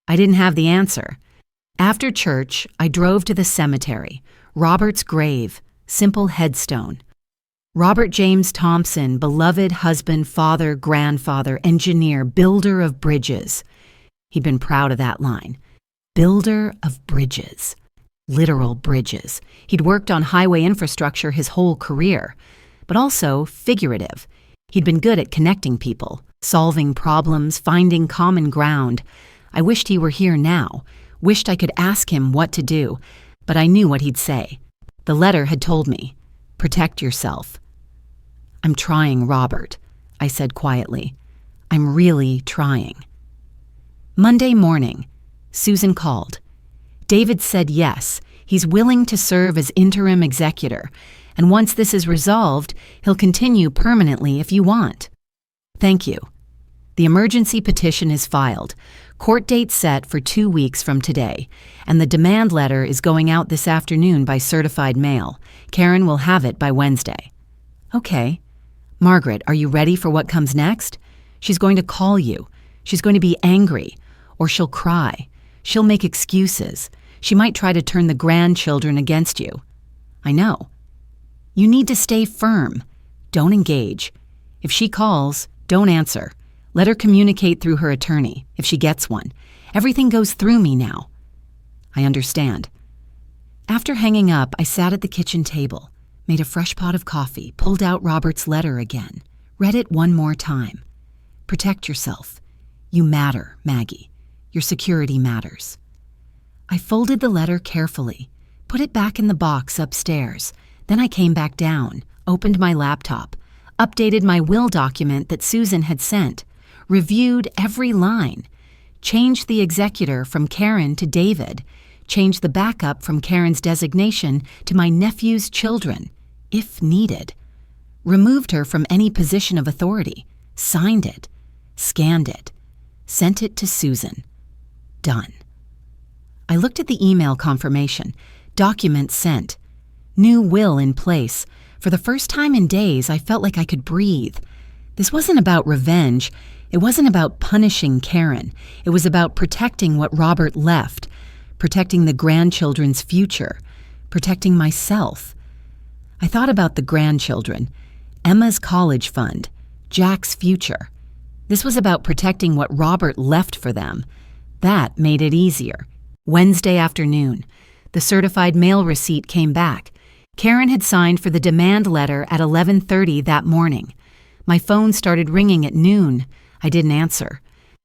I didn't have the answer. After church, I drove to the cemetery, Robert's grave, simple headstone. Robert James Thompson, beloved husband, father, grandfather, engineer, builder of bridges. He'd been proud of that line. Builder of bridges. Literal bridges. He'd worked on highway infrastructure his whole career, but also figurative. He'd been good at connecting people, solving problems, finding common ground. I wished he were here now, wished I could ask him what to do, but I knew what he'd say. The letter had told me, protect yourself. I'm trying, Robert, I said quietly. I'm really trying. Monday morning, Susan called. David said yes, he's willing to serve as interim executor, and once this is resolved, he'll continue permanently if you want. Thank you. The emergency petition is filed. Court date set for 2 weeks from today, and the demand letter is going out this afternoon by certified mail. Karen will have it by Wednesday. Okay. Margaret, are you ready for what comes next? She's going to call you. She's going to be angry, or she'll cry. She'll make excuses. She might try to turn the grandchildren against you. I know. You need to stay firm. Don't engage. If she calls, don't answer. Let her communicate through her attorney, if she gets one. Everything goes through me now. I understand. After hanging up, I sat at the kitchen table, made a fresh pot of coffee, pulled out Robert's letter again, read it one more time. Protect yourself. You matter, Maggie. Your security matters. I folded the letter carefully, put it back in the box upstairs. Then I came back down, opened my laptop, updated my will document that Susan had sent, reviewed every line, changed the executor from Karen to David, changed the backup from Karen's designation to my nephew's children, if needed, removed her from any position of authority, signed it, scanned it, sent it to Susan. Done. I looked at the email confirmation, document sent, new will in place. For the first time in days, I felt like I could breathe. This wasn't about revenge. It wasn't about punishing Karen. It was about protecting what Robert left, protecting the grandchildren's future, protecting myself. I thought about the grandchildren, Emma's college fund, Jack's future. This was about protecting what Robert left for them. That made it easier. Wednesday afternoon, the certified mail receipt came back. Karen had signed for the demand letter at 11:30 that morning. My phone started ringing at noon. I didn't answer.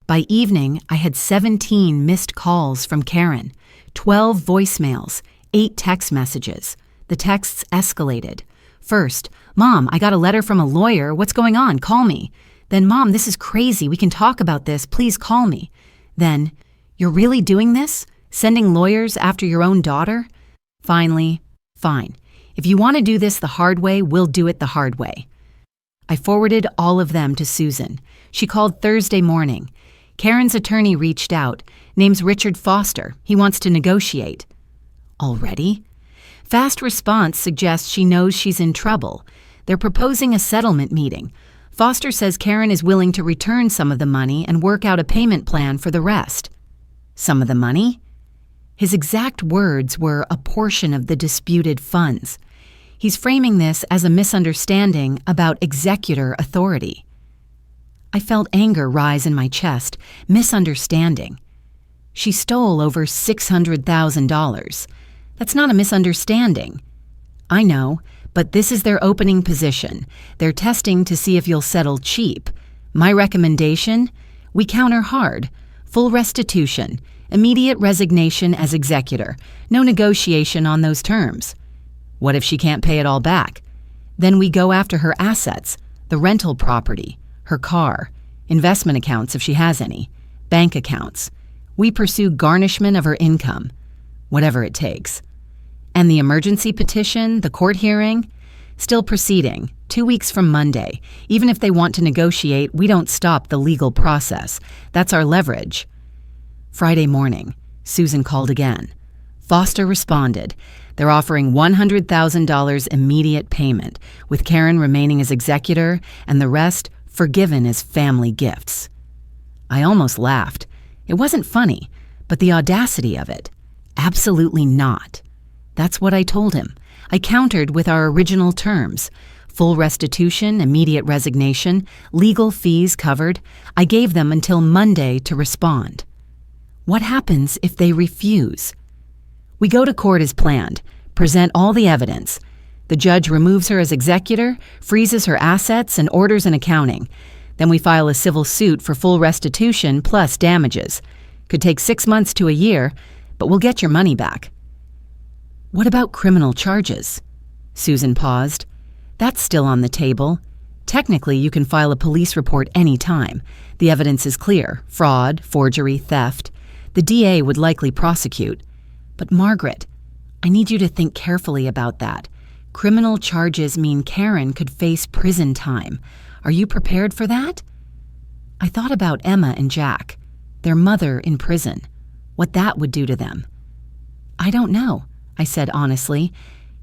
By evening, I had 17 missed calls from Karen, 12 voicemails, 8 text messages. The texts escalated. First, "Mom, I got a letter from a lawyer. What's going on? Call me." Then, "Mom, this is crazy. We can talk about this. Please call me." Then, "You're really doing this? Sending lawyers after your own daughter?" Finally, "Fine. If you want to do this the hard way, we'll do it the hard way." I forwarded all of them to Susan. She called Thursday morning. Karen's attorney reached out. Name's Richard Foster. He wants to negotiate. Already? Fast response suggests she knows she's in trouble. They're proposing a settlement meeting. Foster says Karen is willing to return some of the money and work out a payment plan for the rest. Some of the money? His exact words were a portion of the disputed funds. He's framing this as a misunderstanding about executor authority. I felt anger rise in my chest. Misunderstanding. She stole over $600,000. That's not a misunderstanding. I know, but this is their opening position. They're testing to see if you'll settle cheap. My recommendation? We counter hard. Full restitution. Immediate resignation as executor. No negotiation on those terms. What if she can't pay it all back? Then we go after her assets, the rental property, her car, investment accounts if she has any, bank accounts. We pursue garnishment of her income, whatever it takes. And the emergency petition, the court hearing, still proceeding, 2 weeks from Monday. Even if they want to negotiate, we don't stop the legal process. That's our leverage. Friday morning, Susan called again. Foster responded. They're offering $100,000 immediate payment, with Karen remaining as executor and the rest forgiven as family gifts. I almost laughed. It wasn't funny, but the audacity of it. Absolutely not. That's what I told him. I countered with our original terms. Full restitution, immediate resignation, legal fees covered. I gave them until Monday to respond. What happens if they refuse? We go to court as planned, present all the evidence. The judge removes her as executor, freezes her assets, and orders an accounting. Then we file a civil suit for full restitution plus damages. Could take 6 months to a year, but we'll get your money back. What about criminal charges? Susan paused. That's still on the table. Technically, you can file a police report any time. The evidence is clear: fraud, forgery, theft. The DA would likely prosecute. But Margaret, I need you to think carefully about that. Criminal charges mean Karen could face prison time. Are you prepared for that? I thought about Emma and Jack, their mother in prison, what that would do to them. I don't know, I said honestly.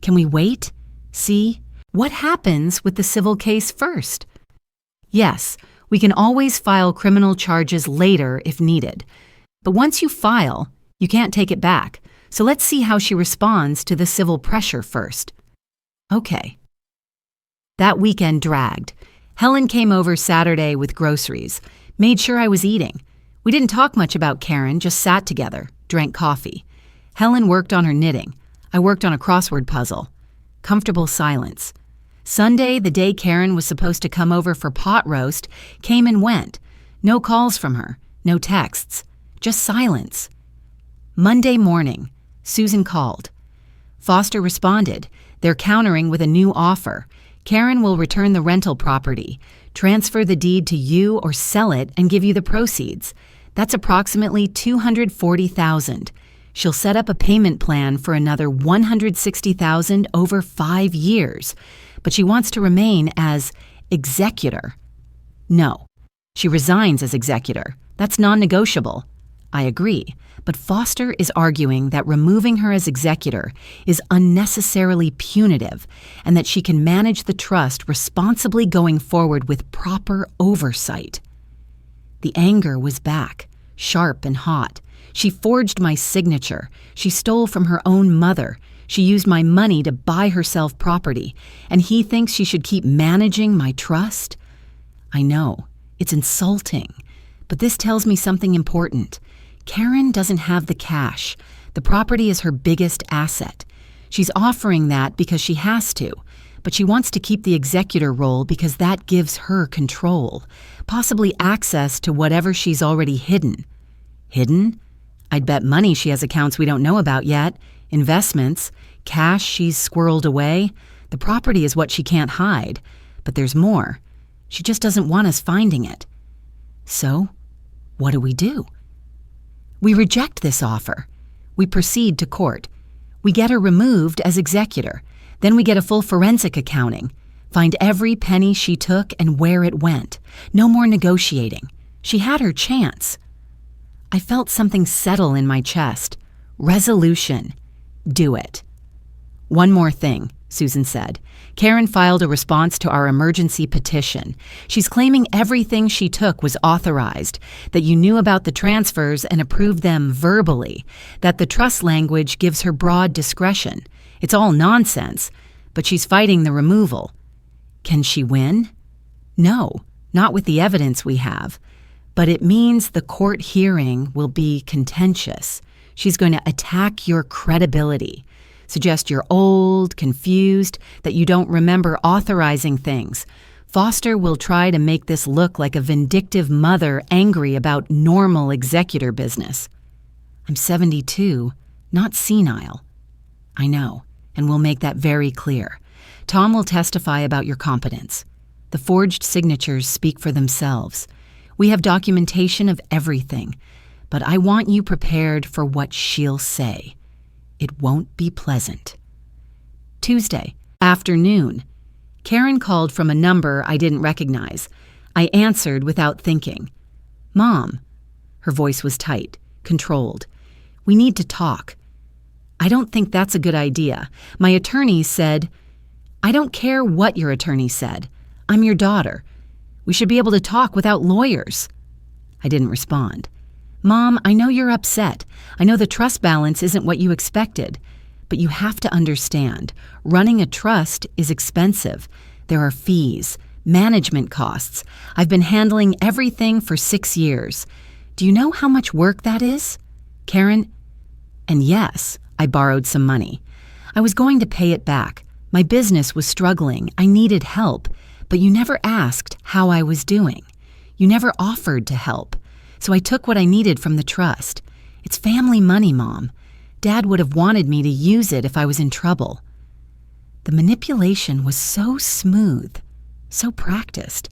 Can we wait? See? What happens with the civil case first? Yes, we can always file criminal charges later if needed. But once you file, you can't take it back. So let's see how she responds to the civil pressure first. Okay. That weekend dragged. Helen came over Saturday with groceries, made sure I was eating. We didn't talk much about Karen, just sat together, drank coffee. Helen worked on her knitting. I worked on a crossword puzzle. Comfortable silence. Sunday, the day Karen was supposed to come over for pot roast, came and went. No calls from her, no texts, just silence. Monday morning, Susan called. Foster responded. They're countering with a new offer. Karen will return the rental property, transfer the deed to you or sell it and give you the proceeds. That's approximately $240,000. She'll set up a payment plan for another $160,000 over 5 years, but she wants to remain as executor. No, she resigns as executor. That's non-negotiable. I agree, but Foster is arguing that removing her as executor is unnecessarily punitive and that she can manage the trust responsibly going forward with proper oversight. The anger was back, sharp and hot. She forged my signature. She stole from her own mother. She used my money to buy herself property, and he thinks she should keep managing my trust? I know, it's insulting, but this tells me something important. Karen doesn't have the cash. The property is her biggest asset. She's offering that because she has to, but she wants to keep the executor role because that gives her control, possibly access to whatever she's already hidden. Hidden? I'd bet money she has accounts we don't know about yet, investments, cash she's squirreled away. The property is what she can't hide, but there's more. She just doesn't want us finding it. So, what do? We reject this offer. We proceed to court. We get her removed as executor. Then we get a full forensic accounting. Find every penny she took and where it went. No more negotiating. She had her chance. I felt something settle in my chest. Resolution. Do it. One more thing, Susan said. Karen filed a response to our emergency petition. She's claiming everything she took was authorized, that you knew about the transfers and approved them verbally, that the trust language gives her broad discretion. It's all nonsense, but she's fighting the removal. Can she win? No, not with the evidence we have. But it means the court hearing will be contentious. She's going to attack your credibility, suggest you're old, confused, that you don't remember authorizing things. Foster will try to make this look like a vindictive mother angry about normal executor business. I'm 72, not senile. I know, and we'll make that very clear. Tom will testify about your competence. The forged signatures speak for themselves. We have documentation of everything, but I want you prepared for what she'll say. It won't be pleasant. Tuesday, afternoon. Karen called from a number I didn't recognize. I answered without thinking. Mom. Her voice was tight, controlled. We need to talk. I don't think that's a good idea. My attorney said, I don't care what your attorney said. I'm your daughter. We should be able to talk without lawyers. I didn't respond. Mom, I know you're upset. I know the trust balance isn't what you expected. But you have to understand, running a trust is expensive. There are fees, management costs. I've been handling everything for 6 years. Do you know how much work that is? Karen? And yes, I borrowed some money. I was going to pay it back. My business was struggling. I needed help. But you never asked how I was doing. You never offered to help. So I took what I needed from the trust. It's family money, Mom. Dad would have wanted me to use it if I was in trouble. The manipulation was so smooth, so practiced.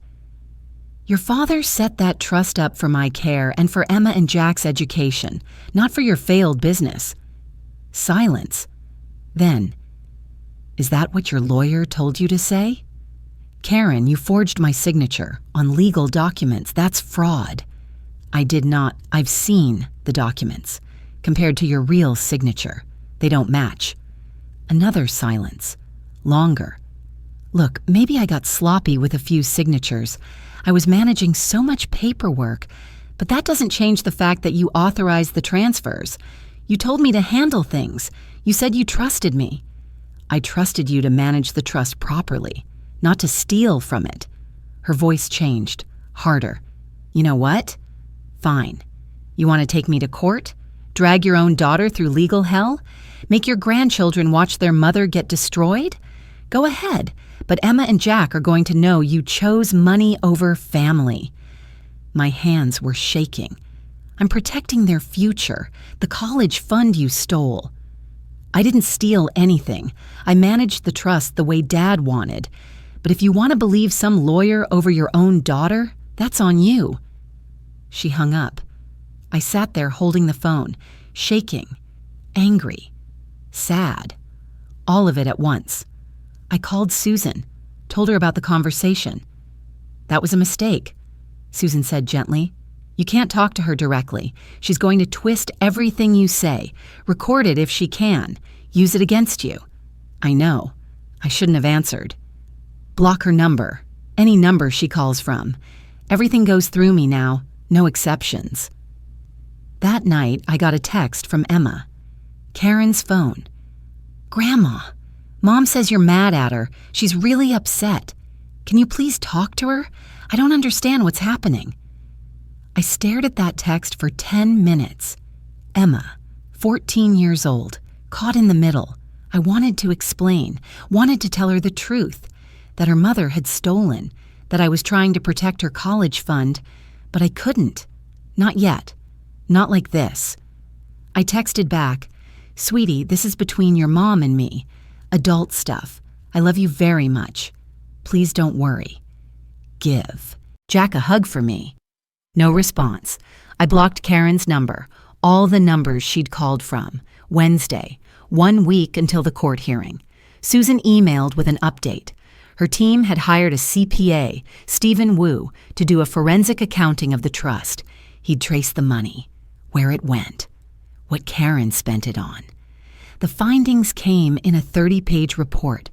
Your father set that trust up for my care and for Emma and Jack's education, not for your failed business. Silence. Then, is that what your lawyer told you to say? Karen, you forged my signature on legal documents. That's fraud. I did not. I've seen the documents. Compared to your real signature, they don't match. Another silence. Longer. Look, maybe I got sloppy with a few signatures. I was managing so much paperwork, but that doesn't change the fact that you authorized the transfers. You told me to handle things. You said you trusted me. I trusted you to manage the trust properly, not to steal from it. Her voice changed, harder. You know what? Fine. You want to take me to court? Drag your own daughter through legal hell? Make your grandchildren watch their mother get destroyed? Go ahead, but Emma and Jack are going to know you chose money over family. My hands were shaking. I'm protecting their future, the college fund you stole. I didn't steal anything. I managed the trust the way Dad wanted. But if you want to believe some lawyer over your own daughter, that's on you. She hung up. I sat there holding the phone, shaking, angry, sad, all of it at once. I called Susan, told her about the conversation. That was a mistake, Susan said gently. You can't talk to her directly. She's going to twist everything you say, record it if she can, use it against you. I know. I shouldn't have answered. Block her number, any number she calls from. Everything goes through me now, no exceptions. That night, I got a text from Emma. Karen's phone. Grandma, Mom says you're mad at her. She's really upset. Can you please talk to her? I don't understand what's happening. I stared at that text for 10 minutes. Emma, 14 years old, caught in the middle. I wanted to explain, wanted to tell her the truth, that her mother had stolen, that I was trying to protect her college fund, but I couldn't. Not yet. Not like this. I texted back, Sweetie, this is between your mom and me. Adult stuff. I love you very much. Please don't worry. Give. Jack a hug for me. No response. I blocked Karen's number, all the numbers she'd called from. Wednesday, 1 week until the court hearing. Susan emailed with an update. Her team had hired a CPA, Stephen Wu, to do a forensic accounting of the trust. He'd trace the money, where it went, what Karen spent it on. The findings came in a 30-page report.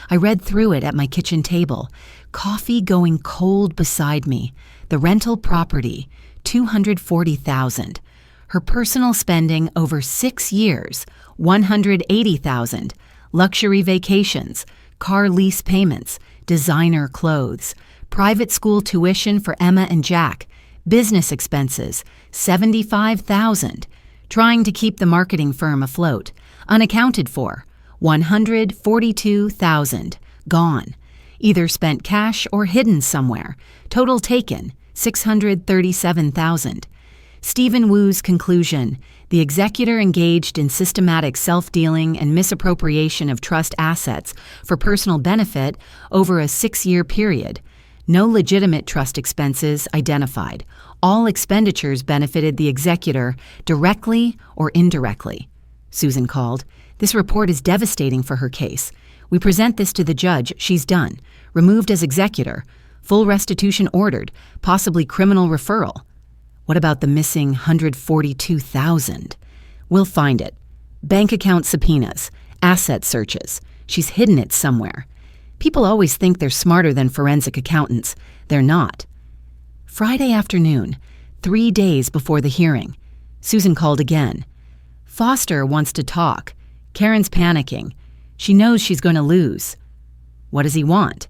I read through it at my kitchen table, coffee going cold beside me, the rental property, $240,000. Her personal spending over 6 years, $180,000. Luxury vacations, car lease payments, designer clothes, private school tuition for Emma and Jack, business expenses, $75,000. Trying to keep the marketing firm afloat, unaccounted for, $142,000. Gone. Either spent cash or hidden somewhere. Total taken, $637,000. Stephen Wu's conclusion, the executor engaged in systematic self-dealing and misappropriation of trust assets for personal benefit over a 6-year period. No legitimate trust expenses identified. All expenditures benefited the executor directly or indirectly. Susan called. This report is devastating for her case. We present this to the judge. She's done. Removed as executor. Full restitution ordered. Possibly criminal referral. What about the missing $142,000? We'll find it. Bank account subpoenas. Asset searches. She's hidden it somewhere. People always think they're smarter than forensic accountants. They're not. Friday afternoon, 3 days before the hearing. Susan called again. Foster wants to talk. Karen's panicking. She knows she's going to lose. What does he want?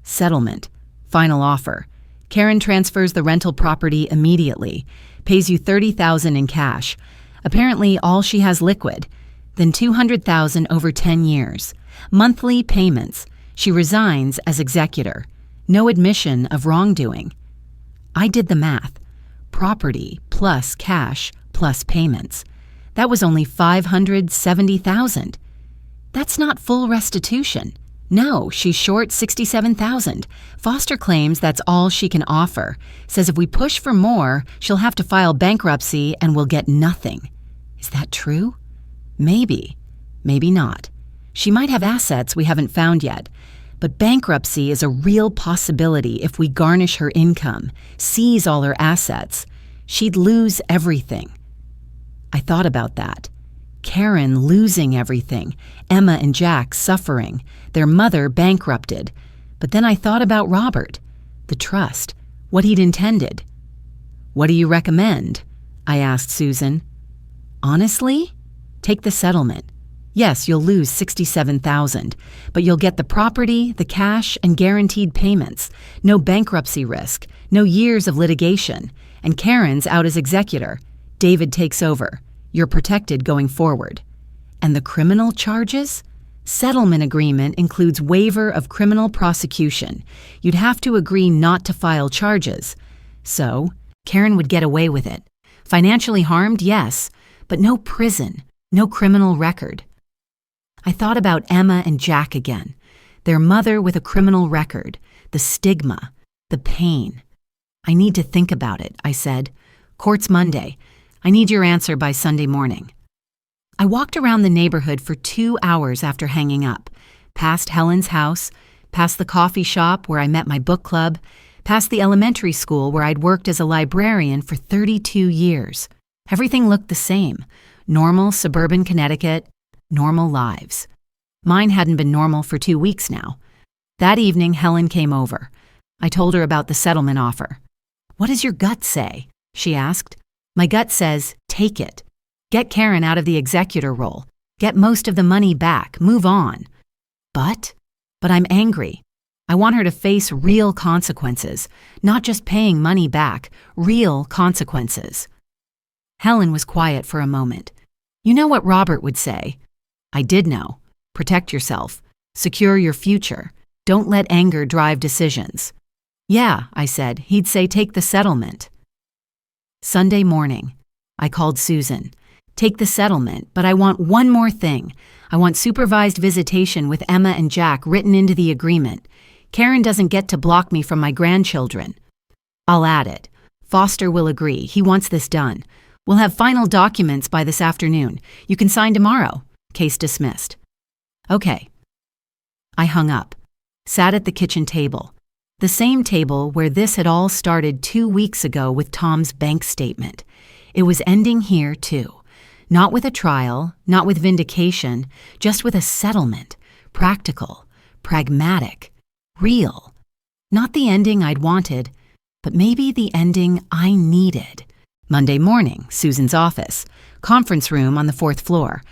Settlement. Final offer. Karen transfers the rental property immediately. Pays you $30,000 in cash. Apparently all she has liquid. Then $200,000 over 10 years. Monthly payments. She resigns as executor. No admission of wrongdoing. I did the math. Property plus cash plus payments. That was only $570,000. That's not full restitution. No, she's short $67,000. Foster claims that's all she can offer. Says if we push for more, she'll have to file bankruptcy and we'll get nothing. Is that true? Maybe. Maybe not. She might have assets we haven't found yet. But bankruptcy is a real possibility if we garnish her income, seize all her assets. She'd lose everything. I thought about that. Karen losing everything, Emma and Jack suffering, their mother bankrupted. But then I thought about Robert, the trust, what he'd intended. What do you recommend? I asked Susan. Honestly? Take the settlement. Yes, you'll lose $67,000, but you'll get the property, the cash, and guaranteed payments. No bankruptcy risk, no years of litigation. And Karen's out as executor. David takes over. You're protected going forward. And the criminal charges? Settlement agreement includes waiver of criminal prosecution. You'd have to agree not to file charges. So, Karen would get away with it. Financially harmed, yes, but no prison, no criminal record. I thought about Emma and Jack again. Their mother with a criminal record, the stigma, the pain. I need to think about it, I said. Court's Monday. I need your answer by Sunday morning. I walked around the neighborhood for 2 hours after hanging up, past Helen's house, past the coffee shop where I met my book club, past the elementary school where I'd worked as a librarian for 32 years. Everything looked the same. Normal suburban Connecticut, normal lives. Mine hadn't been normal for 2 weeks now. That evening, Helen came over. I told her about the settlement offer. "What does your gut say?" she asked. "My gut says, take it. Get Karen out of the executor role. Get most of the money back. Move on." But I'm angry. I want her to face real consequences, not just paying money back, real consequences. Helen was quiet for a moment. "You know what Robert would say?" I did know. Protect yourself. Secure your future. Don't let anger drive decisions. "Yeah," I said. "He'd say take the settlement." Sunday morning, I called Susan. "Take the settlement, but I want one more thing. I want supervised visitation with Emma and Jack written into the agreement. Karen doesn't get to block me from my grandchildren." "I'll add it. Foster will agree. He wants this done. We'll have final documents by this afternoon. You can sign tomorrow. Case dismissed." "Okay." I hung up, sat at the kitchen table, the same table where this had all started 2 weeks ago with Tom's bank statement. It was ending here, too. Not with a trial, not with vindication, just with a settlement. Practical, pragmatic, real. Not the ending I'd wanted, but maybe the ending I needed. Monday morning, Susan's office, conference room on the 4th floor.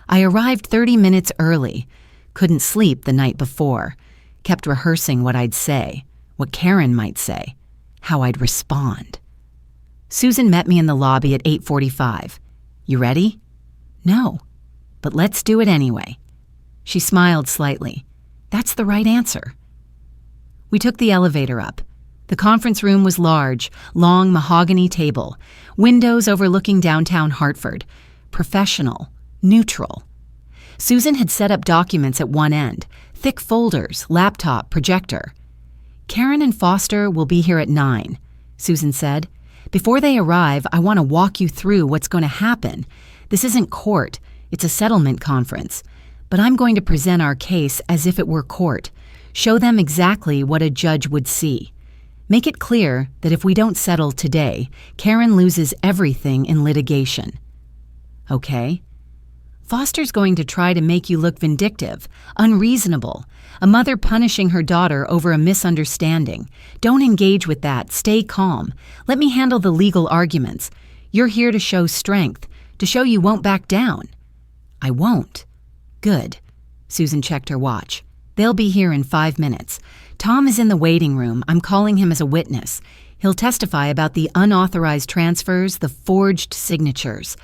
I arrived 30 minutes early. Couldn't sleep the night before. Kept rehearsing what I'd say, what Karen might say, how I'd respond. Susan met me in the lobby at 8:45. "You ready?" "No, but let's do it anyway." She smiled slightly. "That's the right answer." We took the elevator up. The conference room was large, long mahogany table, windows overlooking downtown Hartford. Professional, neutral. Susan had set up documents at one end, thick folders, laptop, projector. "Karen and Foster will be here at 9, Susan said. "Before they arrive, I want to walk you through what's going to happen. This isn't court, it's a settlement conference. But I'm going to present our case as if it were court. Show them exactly what a judge would see. Make it clear that if we don't settle today, Karen loses everything in litigation." "Okay." "Foster's going to try to make you look vindictive, unreasonable, a mother punishing her daughter over a misunderstanding. Don't engage with that. Stay calm. Let me handle the legal arguments. You're here to show strength, to show you won't back down." "I won't." "Good." Susan checked her watch. "They'll be here in 5 minutes. Tom is in the waiting room. I'm calling him as a witness. He'll testify about the unauthorized transfers, the forged signatures.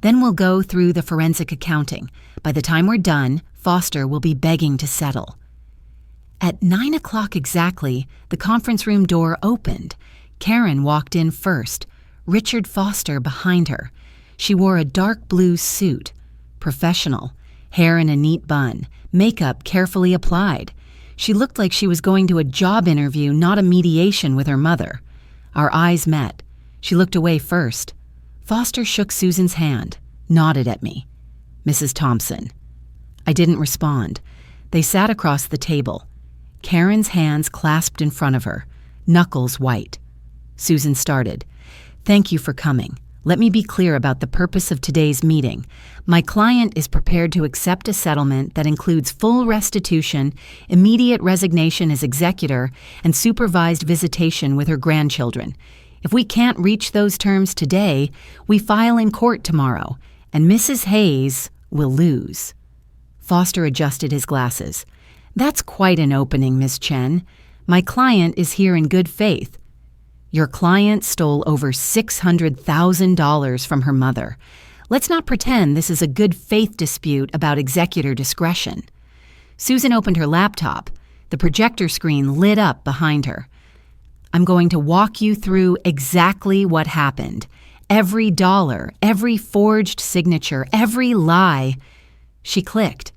Then we'll go through the forensic accounting. By the time we're done, Foster will be begging to settle." At 9 o'clock exactly, the conference room door opened. Karen walked in first, Richard Foster behind her. She wore a dark blue suit, professional, hair in a neat bun, makeup carefully applied. She looked like she was going to a job interview, not a mediation with her mother. Our eyes met. She looked away first. Foster shook Susan's hand, nodded at me. "Mrs. Thompson." I didn't respond. They sat across the table. Karen's hands clasped in front of her, knuckles white. Susan started. "Thank you for coming. Let me be clear about the purpose of today's meeting. My client is prepared to accept a settlement that includes full restitution, immediate resignation as executor, and supervised visitation with her grandchildren. If we can't reach those terms today, we file in court tomorrow, and Mrs. Hayes will lose." Foster adjusted his glasses. "That's quite an opening, Miss Chen. My client is here in good faith." "Your client stole over $600,000 from her mother. Let's not pretend this is a good faith dispute about executor discretion. Susan opened her laptop. The projector screen lit up behind her. I'm going to walk you through exactly what happened. Every dollar, every forged signature, every lie. She clicked.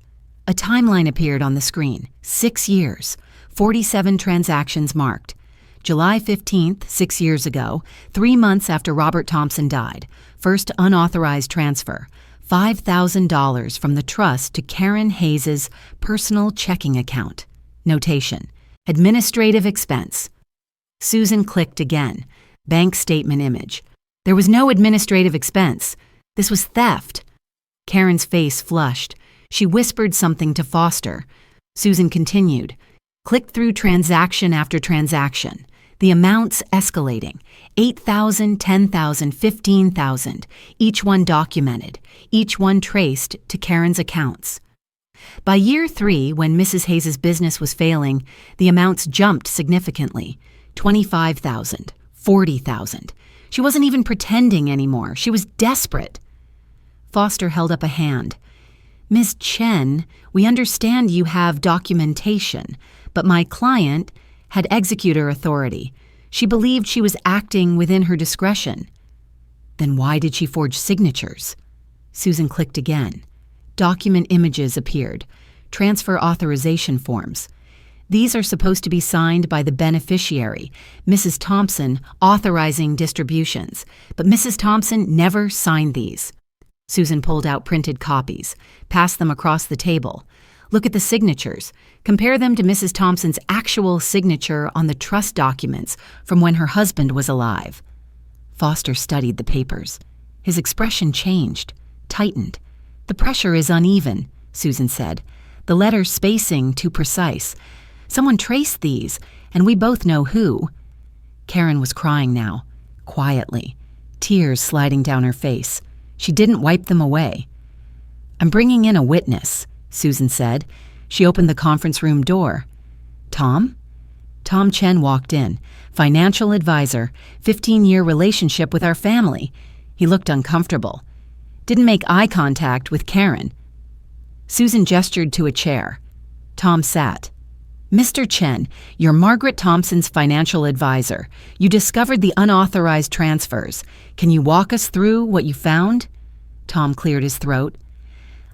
A timeline appeared on the screen. 6 years, 47 transactions marked. July 15th, 6 years ago, 3 months after Robert Thompson died. First unauthorized transfer, $5,000 from the trust to Karen Hayes' personal checking account. Notation: administrative expense. Susan clicked again. Bank statement image. There was no administrative expense. This was theft. Karen's face flushed. She whispered something to Foster. Susan continued. Clicked through transaction after transaction. The amounts escalating. $8,000, $10,000, $15,000. Each one documented. Each one traced to Karen's accounts. By year 3, when Mrs. Hayes' business was failing, the amounts jumped significantly. $25,000, $40,000. She wasn't even pretending anymore. She was desperate. Foster held up a hand. Ms. Chen, we understand you have documentation, but my client had executor authority. She believed she was acting within her discretion. Then why did she forge signatures? Susan clicked again. Document images appeared. Transfer authorization forms. These are supposed to be signed by the beneficiary, Mrs. Thompson, authorizing distributions. But Mrs. Thompson never signed these. Susan pulled out printed copies, passed them across the table. Look at the signatures. Compare them to Mrs. Thompson's actual signature on the trust documents from when her husband was alive. Foster studied the papers. His expression changed, tightened. The pressure is uneven, Susan said. The letter spacing too precise. Someone traced these, and we both know who. Karen was crying now, quietly, tears sliding down her face. She didn't wipe them away. I'm bringing in a witness, Susan said. She opened the conference room door. Tom? Tom Chen walked in, financial advisor, 15-year relationship with our family. He looked uncomfortable. Didn't make eye contact with Karen. Susan gestured to a chair. Tom sat. Mr. Chen, you're Margaret Thompson's financial advisor. You discovered the unauthorized transfers. Can you walk us through what you found? Tom cleared his throat.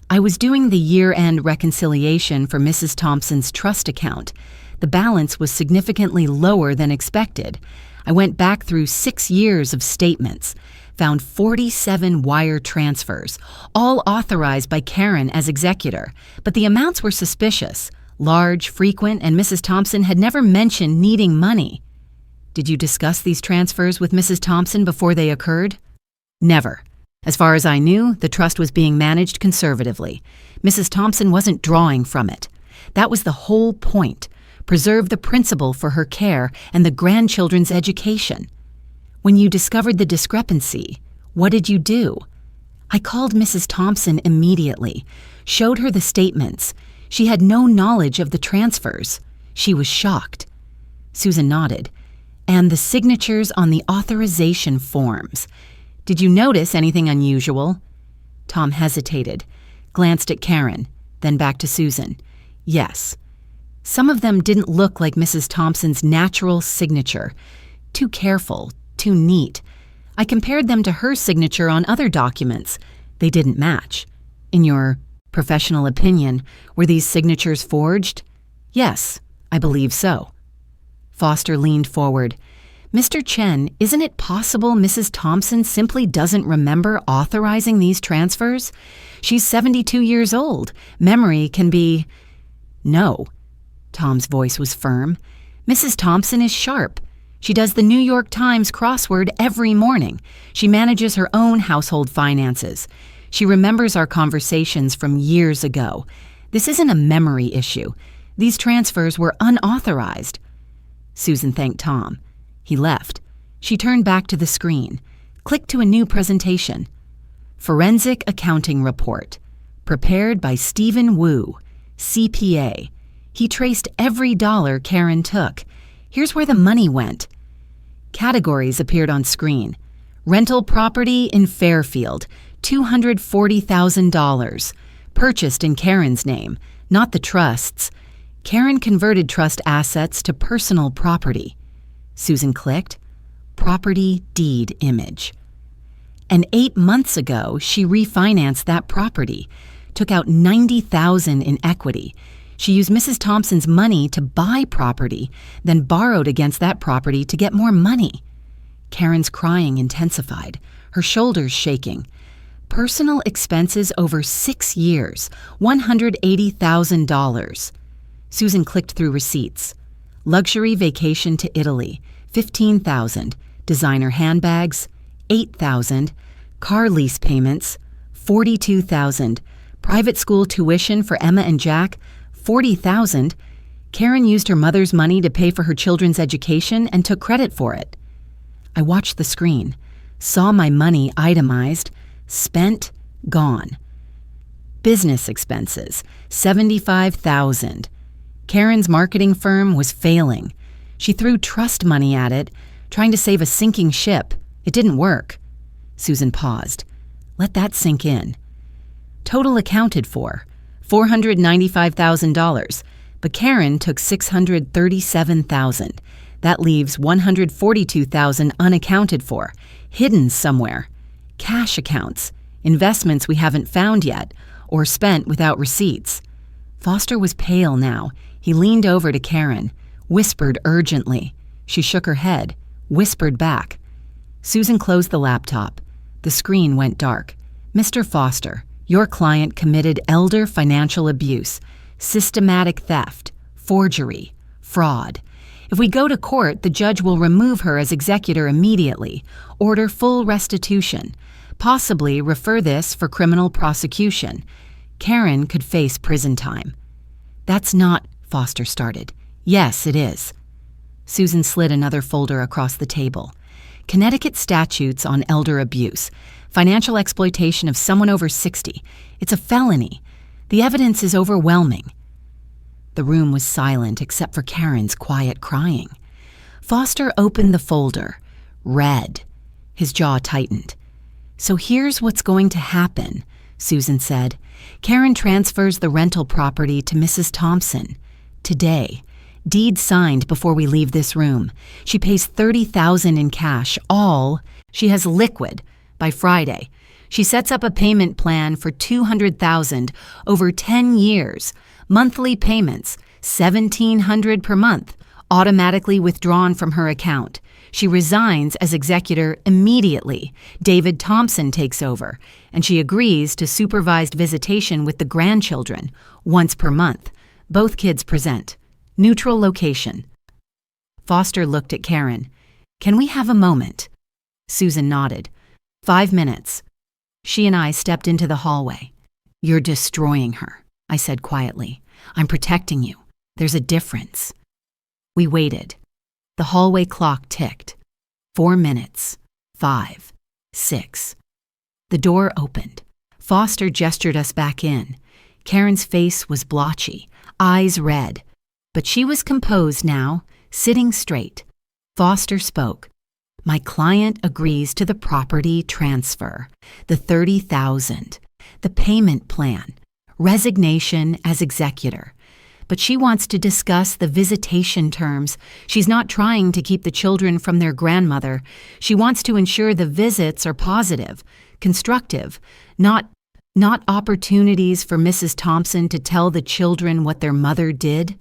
I was doing the year-end reconciliation for Mrs. Thompson's trust account. The balance was significantly lower than expected. I went back through 6 years of statements, found 47 wire transfers, all authorized by Karen as executor, but the amounts were suspicious. Large, frequent, and Mrs. Thompson had never mentioned needing money. Did you discuss these transfers with Mrs. Thompson before they occurred? Never. As far as I knew, the trust was being managed conservatively. Mrs. Thompson wasn't drawing from it. That was the whole point. Preserve the principle for her care and the grandchildren's education. When you discovered the discrepancy, what did you do? I called Mrs. Thompson immediately, showed her the statements. She had no knowledge of the transfers. She was shocked. Susan nodded. And the signatures on the authorization forms. Did you notice anything unusual? Tom hesitated, glanced at Karen, then back to Susan. Yes. Some of them didn't look like Mrs. Thompson's natural signature. Too careful, too neat. I compared them to her signature on other documents. They didn't match. In your professional opinion, were these signatures forged? Yes, I believe so. Foster leaned forward. Mr. Chen, isn't it possible Mrs. Thompson simply doesn't remember authorizing these transfers? She's 72 years old. Memory can be... No. Tom's voice was firm. Mrs. Thompson is sharp. She does the New York Times crossword every morning. She manages her own household finances. She remembers our conversations from years ago. This isn't a memory issue. These transfers were unauthorized. Susan thanked Tom. He left. She turned back to the screen, clicked to a new presentation. Forensic Accounting Report. Prepared by Stephen Wu, CPA. He traced every dollar Karen took. Here's where the money went. Categories appeared on screen. Rental property in Fairfield, $240,000, purchased in Karen's name, not the trust's. Karen converted trust assets to personal property. Susan clicked. Property deed image. And 8 months ago, she refinanced that property, took out $90,000 in equity. She used Mrs. Thompson's money to buy property, then borrowed against that property to get more money. Karen's crying intensified, her shoulders shaking. Personal expenses over 6 years, $180,000. Susan clicked through receipts. Luxury vacation to Italy, $15,000. Designer handbags, $8,000. Car lease payments, $42,000. Private school tuition for Emma and Jack, $40,000. Karen used her mother's money to pay for her children's education and took credit for it. I watched the screen, saw my money itemized, spent, gone. Business expenses, $75,000. Karen's marketing firm was failing. She threw trust money at it, trying to save a sinking ship. It didn't work. Susan paused. Let that sink in. Total accounted for, $495,000, but Karen took $637,000. That leaves $142,000 unaccounted for, hidden somewhere. Cash accounts, investments we haven't found yet, or spent without receipts. Foster was pale now. He leaned over to Karen, whispered urgently. She shook her head, whispered back. Susan closed the laptop. The screen went dark. Mr. Foster, your client committed elder financial abuse, systematic theft, forgery, fraud. If we go to court, the judge will remove her as executor immediately, order full restitution, possibly refer this for criminal prosecution. Karen could face prison time. That's not, Foster started. Yes, it is. Susan slid another folder across the table. Connecticut statutes on elder abuse, financial exploitation of someone over 60. It's a felony. The evidence is overwhelming. The room was silent except for Karen's quiet crying. Foster opened the folder, read. His jaw tightened. So here's what's going to happen, Susan said. Karen transfers the rental property to Mrs. Thompson. Today. Deed signed before we leave this room. She pays $30,000 in cash, all she has liquid, by Friday. She sets up a payment plan for $200,000 over 10 years. Monthly payments, $1,700 per month, automatically withdrawn from her account. She resigns as executor immediately. David Thompson takes over, and she agrees to supervised visitation with the grandchildren, once per month. Both kids present. Neutral location. Foster looked at Karen. Can we have a moment? Susan nodded. 5 minutes. She and I stepped into the hallway. You're destroying her, I said quietly. I'm protecting you. There's a difference. We waited. The hallway clock ticked. 4 minutes. 5. 6. The door opened. Foster gestured us back in. Karen's face was blotchy, eyes red. But she was composed now, sitting straight. Foster spoke. My client agrees to the property transfer, the $30,000, the payment plan, resignation as executor. But she wants to discuss the visitation terms. She's not trying to keep the children from their grandmother. She wants to ensure the visits are positive, constructive, not opportunities for Mrs. Thompson to tell the children what their mother did.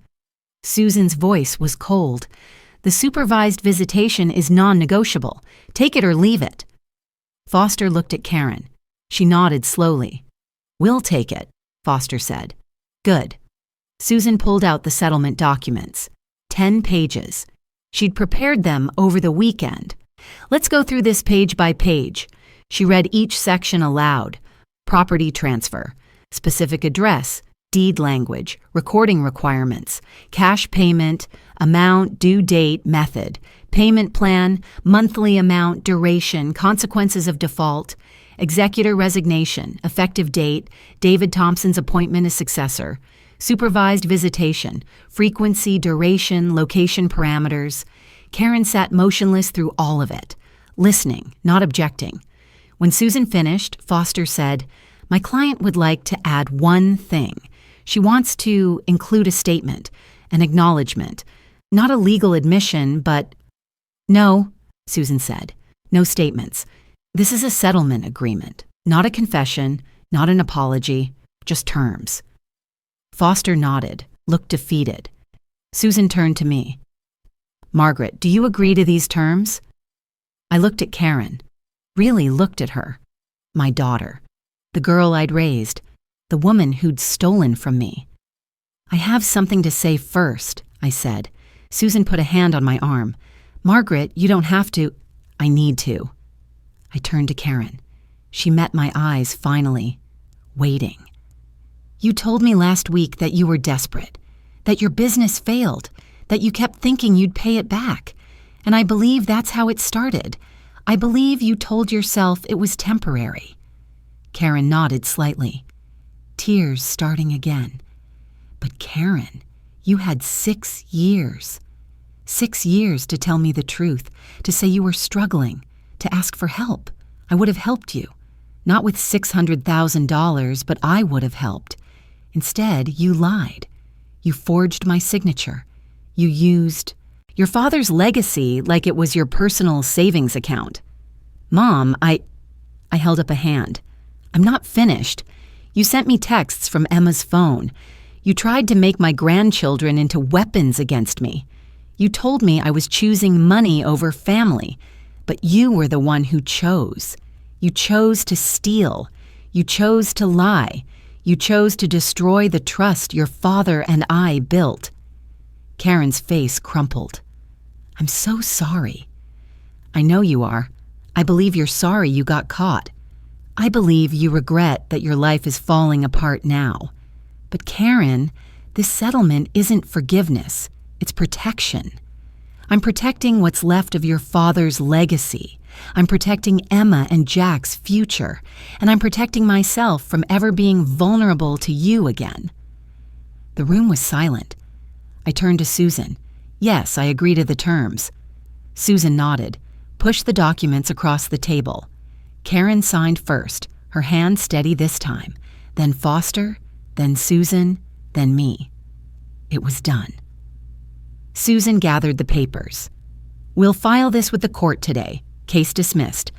Susan's voice was cold. The supervised visitation is non-negotiable. Take it or leave it. Foster looked at Karen. She nodded slowly. We'll take it, Foster said. Good. Susan pulled out the settlement documents. 10 pages. She'd prepared them over the weekend. Let's go through this page by page. She read each section aloud. Property transfer. Specific address. Deed language, recording requirements, cash payment, amount, due date, method, payment plan, monthly amount, duration, consequences of default, executor resignation, effective date, David Thompson's appointment as successor, supervised visitation, frequency, duration, location parameters. Karen sat motionless through all of it, listening, not objecting. When Susan finished, Foster said, "My client would like to add one thing. She wants to include a statement, an acknowledgement. Not a legal admission, but—" "No," Susan said. "No statements. This is a settlement agreement, not a confession, not an apology, just terms." Foster nodded, looked defeated. Susan turned to me. "Margaret, do you agree to these terms?" I looked at Karen, really looked at her. My daughter, the girl I'd raised, the woman who'd stolen from me. "I have something to say first," I said. Susan put a hand on my arm. "Margaret, you don't have to—" "I need to." I turned to Karen. She met my eyes finally, waiting. "You told me last week that you were desperate, that your business failed, that you kept thinking you'd pay it back. And I believe that's how it started. I believe you told yourself it was temporary." Karen nodded slightly, tears starting again. "But Karen, you had 6 years. 6 years to tell me the truth, to say you were struggling, to ask for help. I would have helped you. Not with $600,000, but I would have helped. Instead, you lied. You forged my signature. You used your father's legacy like it was your personal savings account." "Mom, I held up a hand. "I'm not finished. You sent me texts from Emma's phone. You tried to make my grandchildren into weapons against me. You told me I was choosing money over family, but you were the one who chose. You chose to steal. You chose to lie. You chose to destroy the trust your father and I built." Karen's face crumpled. "I'm so sorry." "I know you are. I believe you're sorry you got caught. I believe you regret that your life is falling apart now. But Karen, this settlement isn't forgiveness. It's protection. I'm protecting what's left of your father's legacy. I'm protecting Emma and Jack's future. And I'm protecting myself from ever being vulnerable to you again." The room was silent. I turned to Susan. "Yes, I agree to the terms." Susan nodded, pushed the documents across the table. Karen signed first, her hand steady this time, then Foster, then Susan, then me. It was done. Susan gathered the papers. "We'll file this with the court today. Case dismissed.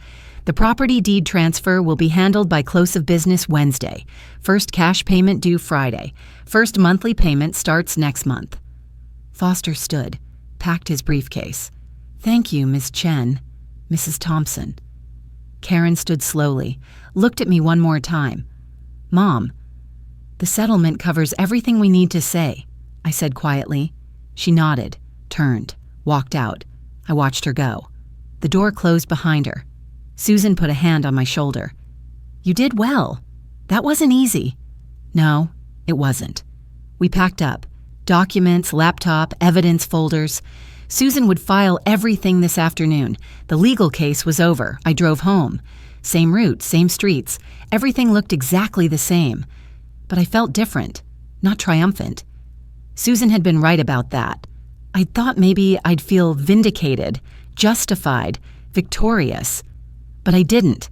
The property deed transfer will be handled by close of business Wednesday. First cash payment due Friday. First monthly payment starts next month." Foster stood, packed his briefcase. "Thank you, Miss Chen, Mrs. Thompson." Karen stood slowly, looked at me one more time. "Mom, the settlement covers everything we need to say," I said quietly. She nodded, turned, walked out. I watched her go. The door closed behind her. Susan put a hand on my shoulder. "You did well. That wasn't easy." "No, it wasn't." We packed up. Documents, laptop, evidence folders. Susan would file everything this afternoon. The legal case was over. I drove home. Same route, same streets. Everything looked exactly the same. But I felt different, not triumphant. Susan had been right about that. I thought maybe I'd feel vindicated, justified, victorious. But I didn't.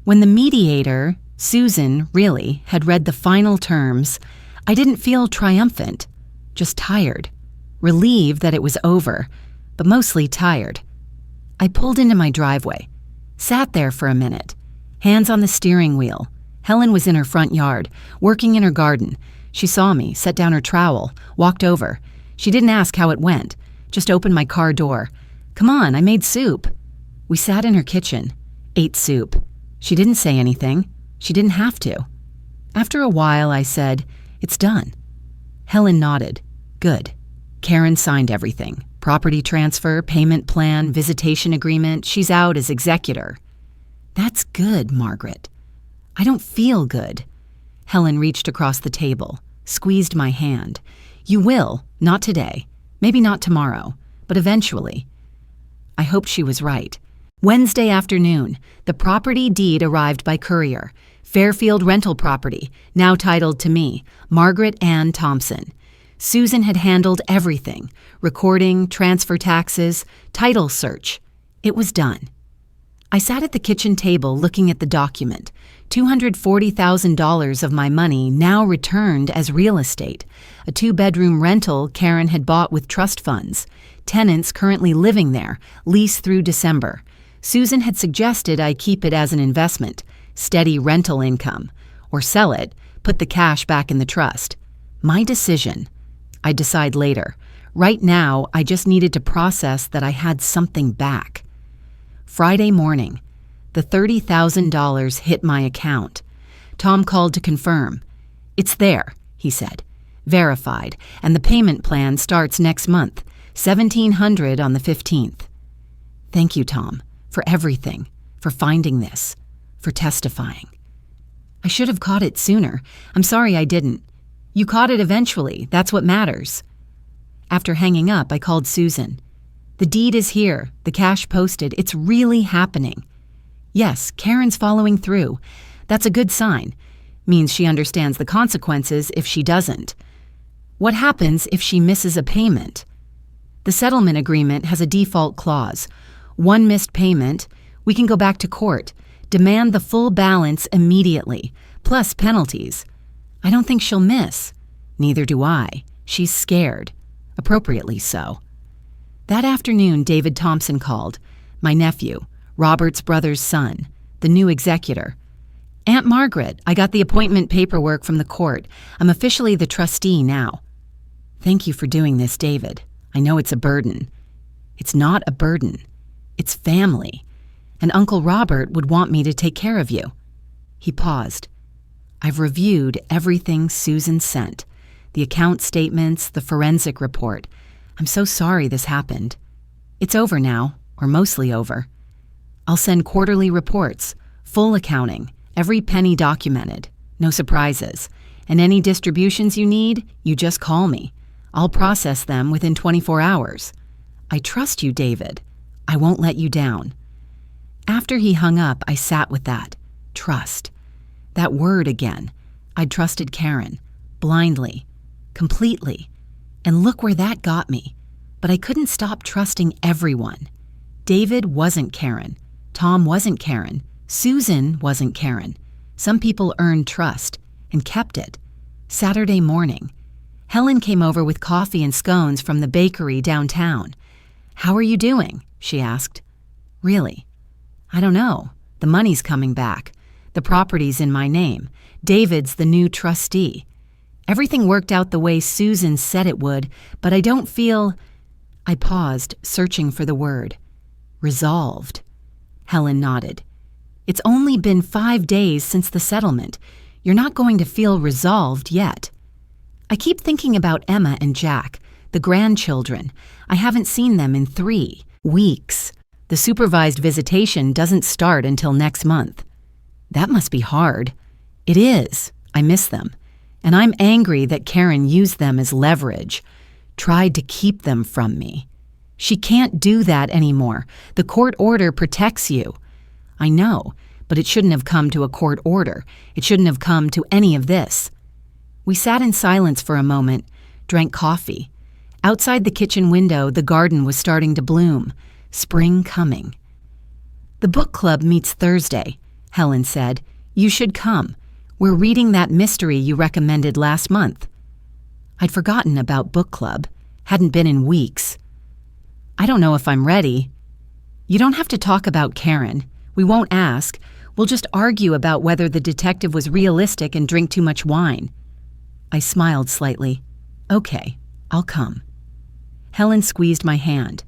When the mediator, Susan, really, had read the final terms, I didn't feel triumphant, just tired. Relieved that it was over, but mostly tired. I pulled into my driveway, sat there for a minute, hands on the steering wheel. Helen was in her front yard, working in her garden. She saw me, set down her trowel, walked over. She didn't ask how it went, just opened my car door. "Come on, I made soup." We sat in her kitchen, ate soup. She didn't say anything. She didn't have to. After a while, I said, "It's done." Helen nodded. "Good." Karen signed everything. Property transfer, payment plan, visitation agreement. She's out as executor. "That's good, Margaret." "I don't feel good." Helen reached across the table, squeezed my hand. "You will, not today, maybe not tomorrow, but eventually." I hoped she was right. Wednesday afternoon, the property deed arrived by courier. Fairfield rental property, now titled to me, Margaret Ann Thompson. Susan had handled everything, recording, transfer taxes, title search. It was done. I sat at the kitchen table looking at the document. $240,000 of my money now returned as real estate. A 2-bedroom rental Karen had bought with trust funds. Tenants currently living there, lease through December. Susan had suggested I keep it as an investment, steady rental income, or sell it, put the cash back in the trust. My decision. I'd decide later. Right now, I just needed to process that I had something back. Friday morning, the $30,000 hit my account. Tom called to confirm. "It's there," he said. "Verified, and the payment plan starts next month, $1,700 on the 15th. Thank you, Tom, for everything, for finding this, for testifying. I should have caught it sooner. I'm sorry I didn't. You caught it eventually. That's what matters." After hanging up, I called Susan. "The deed is here, the cash posted. It's really happening." "Yes, Karen's following through. That's a good sign. Means she understands the consequences if she doesn't. What happens if she misses a payment?" "The settlement agreement has a default clause. One missed payment, we can go back to court, demand the full balance immediately, plus penalties. I don't think she'll miss. Neither do I. She's scared. Appropriately so." That afternoon, David Thompson called, my nephew, Robert's brother's son, the new executor. "Aunt Margaret, I got the appointment paperwork from the court. I'm officially the trustee now." "Thank you for doing this, David. I know it's a burden." "It's not a burden. It's family. And Uncle Robert would want me to take care of you." He paused. "I've reviewed everything Susan sent. The account statements, the forensic report. I'm so sorry this happened. It's over now, or mostly over. I'll send quarterly reports, full accounting, every penny documented, no surprises. And any distributions you need, you just call me. I'll process them within 24 hours. I trust you, David. I won't let you down." After he hung up, I sat with that. Trust. That word again. I'd trusted Karen. Blindly. Completely. And look where that got me. But I couldn't stop trusting everyone. David wasn't Karen. Tom wasn't Karen. Susan wasn't Karen. Some people earned trust and kept it. Saturday morning. Helen came over with coffee and scones from the bakery downtown. "How are you doing?" she asked. "Really? I don't know. The money's coming back. The property's in my name. David's the new trustee. Everything worked out the way Susan said it would, but I don't feel—" I paused, searching for the word. "Resolved." Helen nodded. "It's only been 5 days since the settlement. You're not going to feel resolved yet." I keep thinking about Emma and Jack, the grandchildren. I haven't seen them in 3 weeks. The supervised visitation doesn't start until next month. That must be hard. It is. I miss them. And I'm angry that Karen used them as leverage, tried to keep them from me. She can't do that anymore. The court order protects you. I know, but it shouldn't have come to a court order. It shouldn't have come to any of this. We sat in silence for a moment, drank coffee. Outside the kitchen window, the garden was starting to bloom. Spring coming. "The book club meets Thursday," Helen said. "You should come. We're reading that mystery you recommended last month." I'd forgotten about book club. Hadn't been in weeks. "I don't know if I'm ready." "You don't have to talk about Karen. We won't ask. We'll just argue about whether the detective was realistic and drink too much wine." I smiled slightly. "Okay, I'll come." Helen squeezed my hand.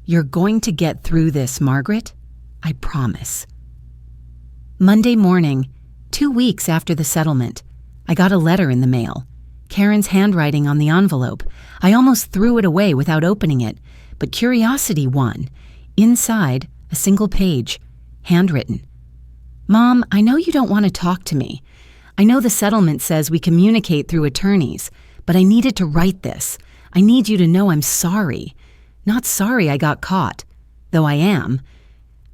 "You're going to get through this, Margaret. I promise." Monday morning, 2 weeks after the settlement, I got a letter in the mail. Karen's handwriting on the envelope. I almost threw it away without opening it, but curiosity won. Inside, a single page, handwritten. "Mom, I know you don't want to talk to me. I know the settlement says we communicate through attorneys, but I needed to write this. I need you to know I'm sorry. Not sorry I got caught, though I am,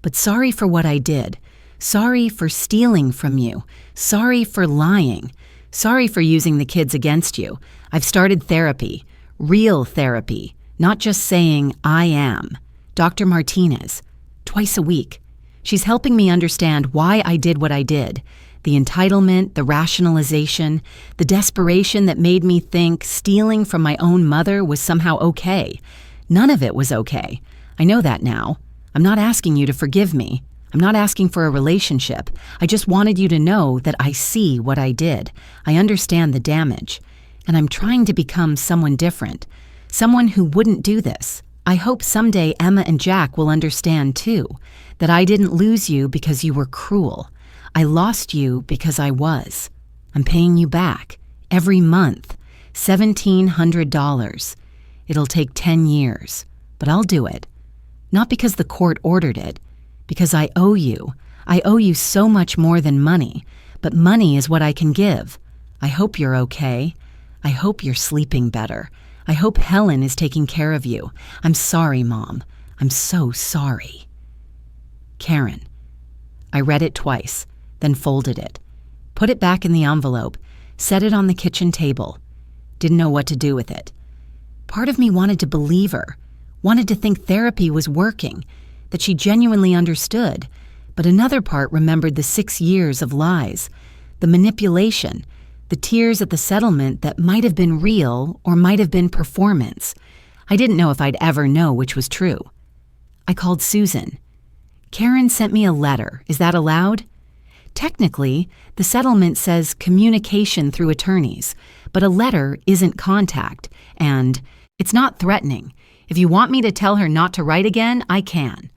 but sorry for what I did. Sorry for stealing from you. Sorry for lying. Sorry for using the kids against you. I've started therapy. Real therapy. Not just saying, I am. Dr. Martinez. Twice a week. She's helping me understand why I did what I did. The entitlement, the rationalization, the desperation that made me think stealing from my own mother was somehow okay. None of it was okay. I know that now. I'm not asking you to forgive me. I'm not asking for a relationship. I just wanted you to know that I see what I did. I understand the damage. And I'm trying to become someone different. Someone who wouldn't do this. I hope someday Emma and Jack will understand too, that I didn't lose you because you were cruel. I lost you because I was. I'm paying you back every month, $1,700. It'll take 10 years, but I'll do it. Not because the court ordered it, because I owe you. I owe you so much more than money, but money is what I can give. I hope you're okay. I hope you're sleeping better. I hope Helen is taking care of you. I'm sorry, Mom. I'm so sorry. Karen. I read it twice, then folded it, put it back in the envelope, set it on the kitchen table. Didn't know what to do with it. Part of me wanted to believe her, wanted to think therapy was working, that she genuinely understood, but another part remembered the 6 years of lies, the manipulation, the tears at the settlement that might have been real or might have been performance. I didn't know if I'd ever know which was true. I called Susan. Karen sent me a letter. Is that allowed? Technically, the settlement says communication through attorneys, but a letter isn't contact, and it's not threatening. If you want me to tell her not to write again, I can.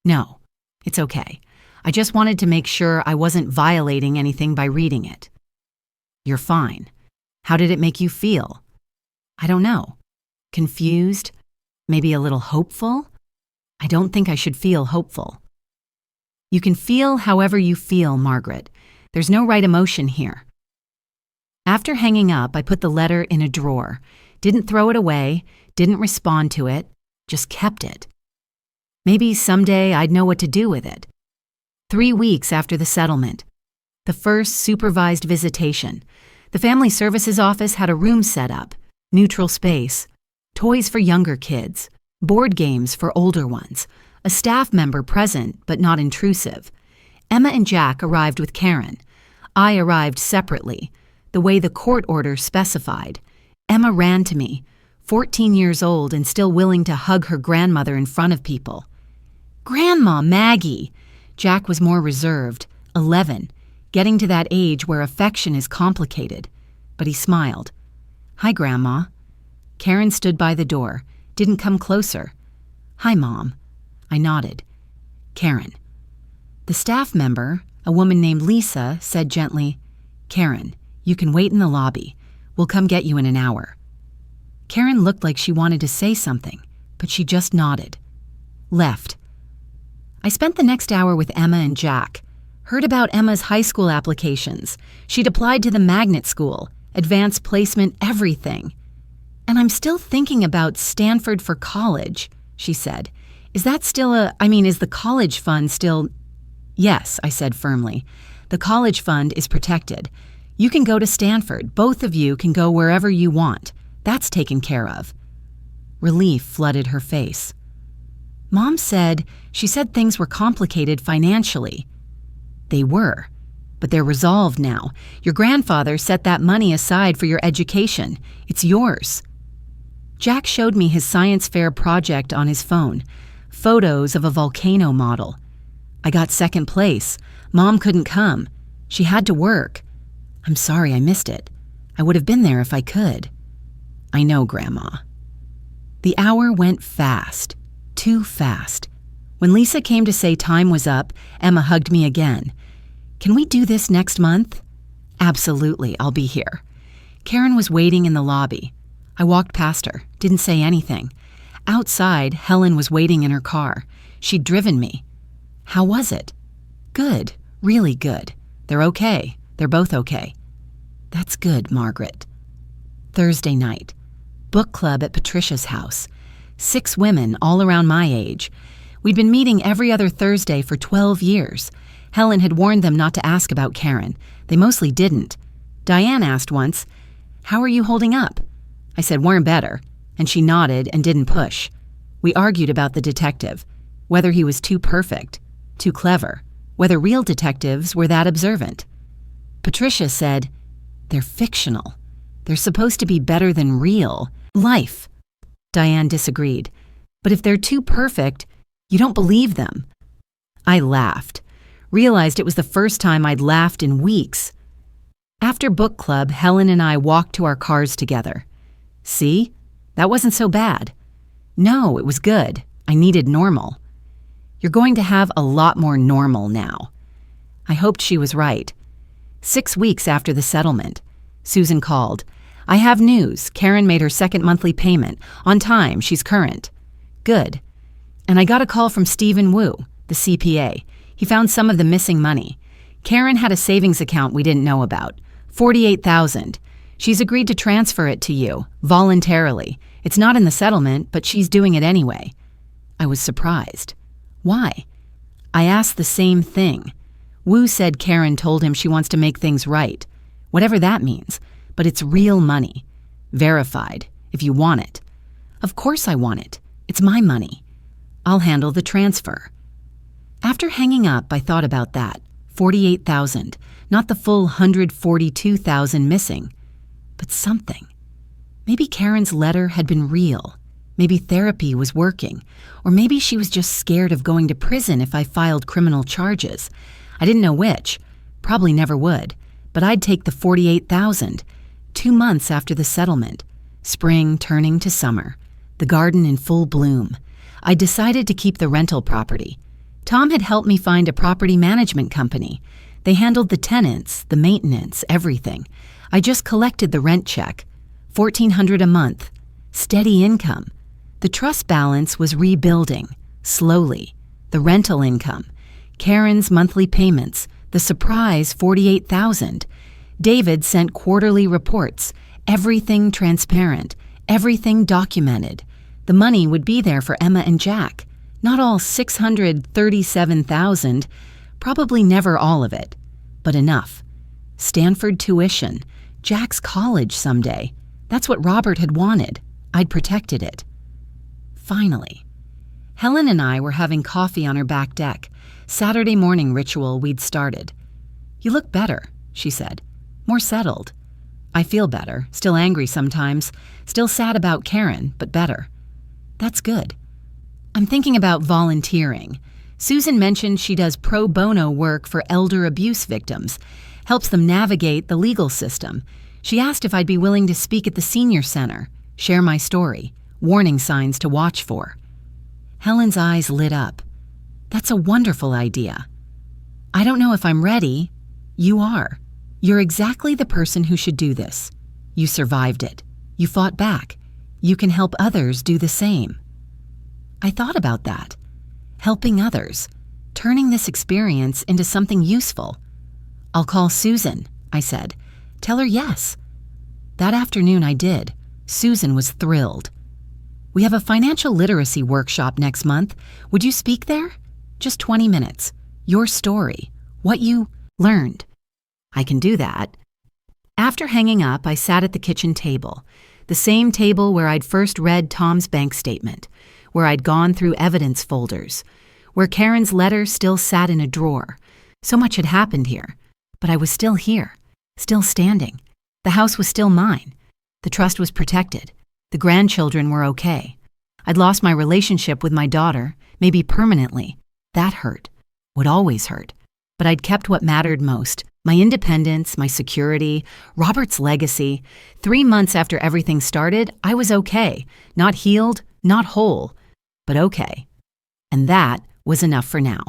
No, it's okay. I just wanted to make sure I wasn't violating anything by reading it. You're fine. How did it make you feel? I don't know. Confused? Maybe a little hopeful? I don't think I should feel hopeful. You can feel however you feel, Margaret. There's no right emotion here. After hanging up, I put the letter in a drawer. Didn't throw it away, didn't respond to it, just kept it. Maybe someday I'd know what to do with it. 3 weeks after the settlement. The first supervised visitation. The Family Services Office had a room set up, neutral space, toys for younger kids, board games for older ones, a staff member present but not intrusive. Emma and Jack arrived with Karen. I arrived separately, the way the court order specified. Emma ran to me, 14 years old and still willing to hug her grandmother in front of people. Grandma Maggie! Jack was more reserved, 11, getting to that age where affection is complicated. But he smiled. Hi, Grandma. Karen stood by the door, didn't come closer. Hi, Mom. I nodded. Karen. The staff member, a woman named Lisa, said gently, Karen, you can wait in the lobby. We'll come get you in an hour. Karen looked like she wanted to say something, but she just nodded. Left. I spent the next hour with Emma and Jack. Heard about Emma's high school applications. She'd applied to the magnet school, advanced placement, everything. And I'm still thinking about Stanford for college, she said. Is that still is the college fund still? Yes, I said firmly. The college fund is protected. You can go to Stanford. Both of you can go wherever you want. That's taken care of. Relief flooded her face. Mom said things were complicated financially. They were, but they're resolved now. Your grandfather set that money aside for your education. It's yours. Jack showed me his science fair project on his phone, photos of a volcano model. I got second place. Mom couldn't come. She had to work. I'm sorry I missed it. I would have been there if I could. I know, Grandma. The hour went fast, too fast. When Lisa came to say time was up, Emma hugged me again. Can we do this next month? Absolutely, I'll be here. Karen was waiting in the lobby. I walked past her, didn't say anything. Outside, Helen was waiting in her car. She'd driven me. How was it? Good, really good. They're okay. They're both okay. That's good, Margaret. Thursday night. Book club at Patricia's house. 6 women, all around my age. We'd been meeting every other Thursday for 12 years. Helen had warned them not to ask about Karen. They mostly didn't. Diane asked once, "How are you holding up?" I said, "We're better," and she nodded and didn't push. We argued about the detective, whether he was too perfect. Too clever. Whether real detectives were that observant. Patricia said, "They're fictional. They're supposed to be better than real life." Diane disagreed. "But if they're too perfect, you don't believe them." I laughed. Realized it was the first time I'd laughed in weeks. After book club, Helen and I walked to our cars together. "See? That wasn't so bad." "No, it was good. I needed normal." "You're going to have a lot more normal now." I hoped she was right. 6 weeks after the settlement, Susan called. "I have news. Karen made her second monthly payment. On time, she's current." "Good." And I got a call from Stephen Wu, the CPA. He found some of the missing money. Karen had a savings account we didn't know about. $48,000. She's agreed to transfer it to you, voluntarily. It's not in the settlement, but she's doing it anyway. I was surprised. Why? I asked the same thing. Wu said Karen told him she wants to make things right. Whatever that means. But it's real money. Verified, if you want it. Of course I want it. It's my money. I'll handle the transfer. After hanging up, I thought about that. 48,000, not the full 142,000 missing. But something. Maybe Karen's letter had been real. Maybe therapy was working. Or maybe she was just scared of going to prison if I filed criminal charges. I didn't know which. Probably never would. But I'd take the 48,000. 2 months after the settlement. Spring turning to summer. The garden in full bloom. I decided to keep the rental property. Tom had helped me find a property management company. They handled the tenants, the maintenance, everything. I just collected the rent check. $1,400 a month. Steady income. The trust balance was rebuilding, slowly. The rental income. Karen's monthly payments. The surprise 48,000. David sent quarterly reports. Everything transparent. Everything documented. The money would be there for Emma and Jack. Not all 637,000. Probably never all of it. But enough. Stanford tuition. Jack's college someday. That's what Robert had wanted. I'd protected it. Finally. Helen and I were having coffee on her back deck. Saturday morning ritual we'd started. "You look better," she said. "More settled." "I feel better. Still angry sometimes. Still sad about Karen, but better." "That's good." "I'm thinking about volunteering. Susan mentioned she does pro bono work for elder abuse victims. Helps them navigate the legal system. She asked if I'd be willing to speak at the senior center, share my story, warning signs to watch for." Helen's eyes lit up. "That's a wonderful idea." "I don't know if I'm ready." "You are. You're exactly the person who should do this. You survived it. You fought back. You can help others do the same." I thought about that. Helping others. Turning this experience into something useful. "I'll call Susan," I said. "Tell her yes." That afternoon I did. Susan was thrilled. "We have a financial literacy workshop next month. Would you speak there? Just 20 minutes. Your story. What you learned." "I can do that." After hanging up, I sat at the kitchen table. The same table where I'd first read Tom's bank statement. Where I'd gone through evidence folders. Where Karen's letter still sat in a drawer. So much had happened here. But I was still here. Still standing. The house was still mine. The trust was protected. The grandchildren were okay. I'd lost my relationship with my daughter, maybe permanently. That hurt. Would always hurt. But I'd kept what mattered most. My independence, my security, Robert's legacy. 3 months after everything started, I was okay. Not healed, not whole, but okay. And that was enough for now.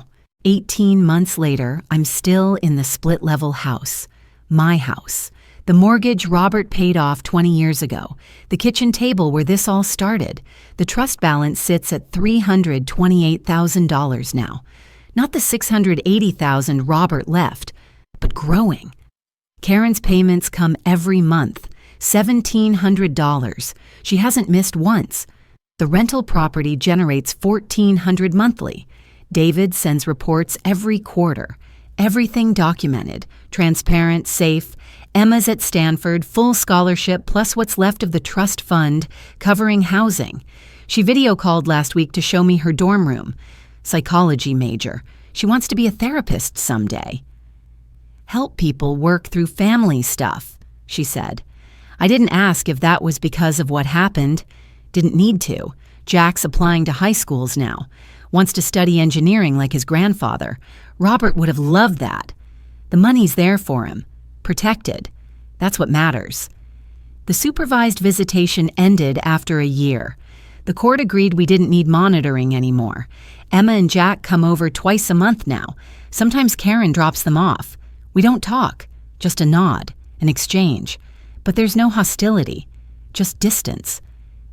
18 months later, I'm still in the split-level house. My house. The mortgage Robert paid off 20 years ago. The kitchen table where this all started. The trust balance sits at $328,000 now. Not the $680,000 Robert left, but growing. Karen's payments come every month. $1,700. She hasn't missed once. The rental property generates $1,400 monthly. David sends reports every quarter. Everything documented, transparent, safe. Emma's at Stanford, full scholarship, plus what's left of the trust fund, covering housing. She video called last week to show me her dorm room. Psychology major. She wants to be a therapist someday. Help people work through family stuff, she said. I didn't ask if that was because of what happened. Didn't need to. Jack's applying to high schools now. Wants to study engineering like his grandfather. Robert would have loved that. The money's there for him. Protected. That's what matters. The supervised visitation ended after a year. The court agreed we didn't need monitoring anymore. Emma and Jack come over twice a month now. Sometimes Karen drops them off. We don't talk, just a nod, an exchange. But there's no hostility, just distance.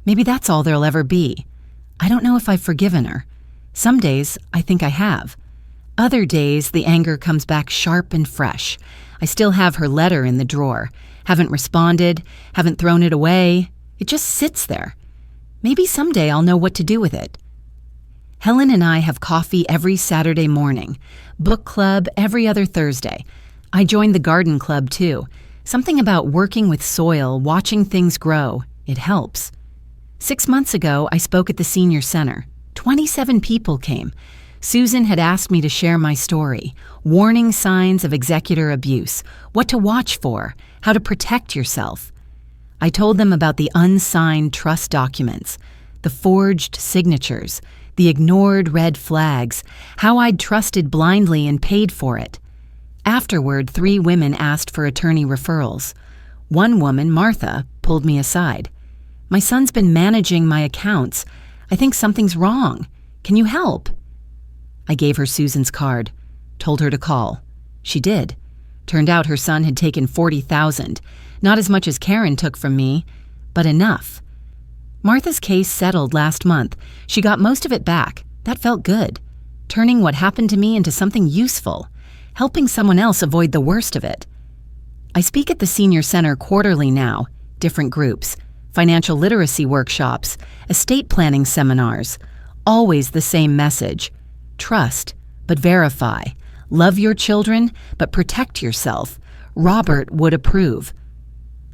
Maybe that's all there'll ever be. I don't know if I've forgiven her. Some days, I think I have. Other days, the anger comes back sharp and fresh. I still have her letter in the drawer. Haven't responded, haven't thrown it away. It just sits there. Maybe someday I'll know what to do with it. Helen and I have coffee every Saturday morning. Book club every other Thursday. I joined the garden club too. Something about working with soil, watching things grow. It helps. 6 months ago, I spoke at the senior center. 27 people came. Susan had asked me to share my story, warning signs of executor abuse, what to watch for, how to protect yourself. I told them about the unsigned trust documents, the forged signatures, the ignored red flags, how I'd trusted blindly and paid for it. Afterward, 3 women asked for attorney referrals. One woman, Martha, pulled me aside. My son's been managing my accounts. I think something's wrong. Can you help? I gave her Susan's card, told her to call. She did. Turned out her son had taken $40,000, not as much as Karen took from me, but enough. Martha's case settled last month. She got most of it back. That felt good. Turning what happened to me into something useful, helping someone else avoid the worst of it. I speak at the senior center quarterly now, different groups, financial literacy workshops, estate planning seminars, always the same message. Trust, but verify. Love your children, but protect yourself. Robert would approve.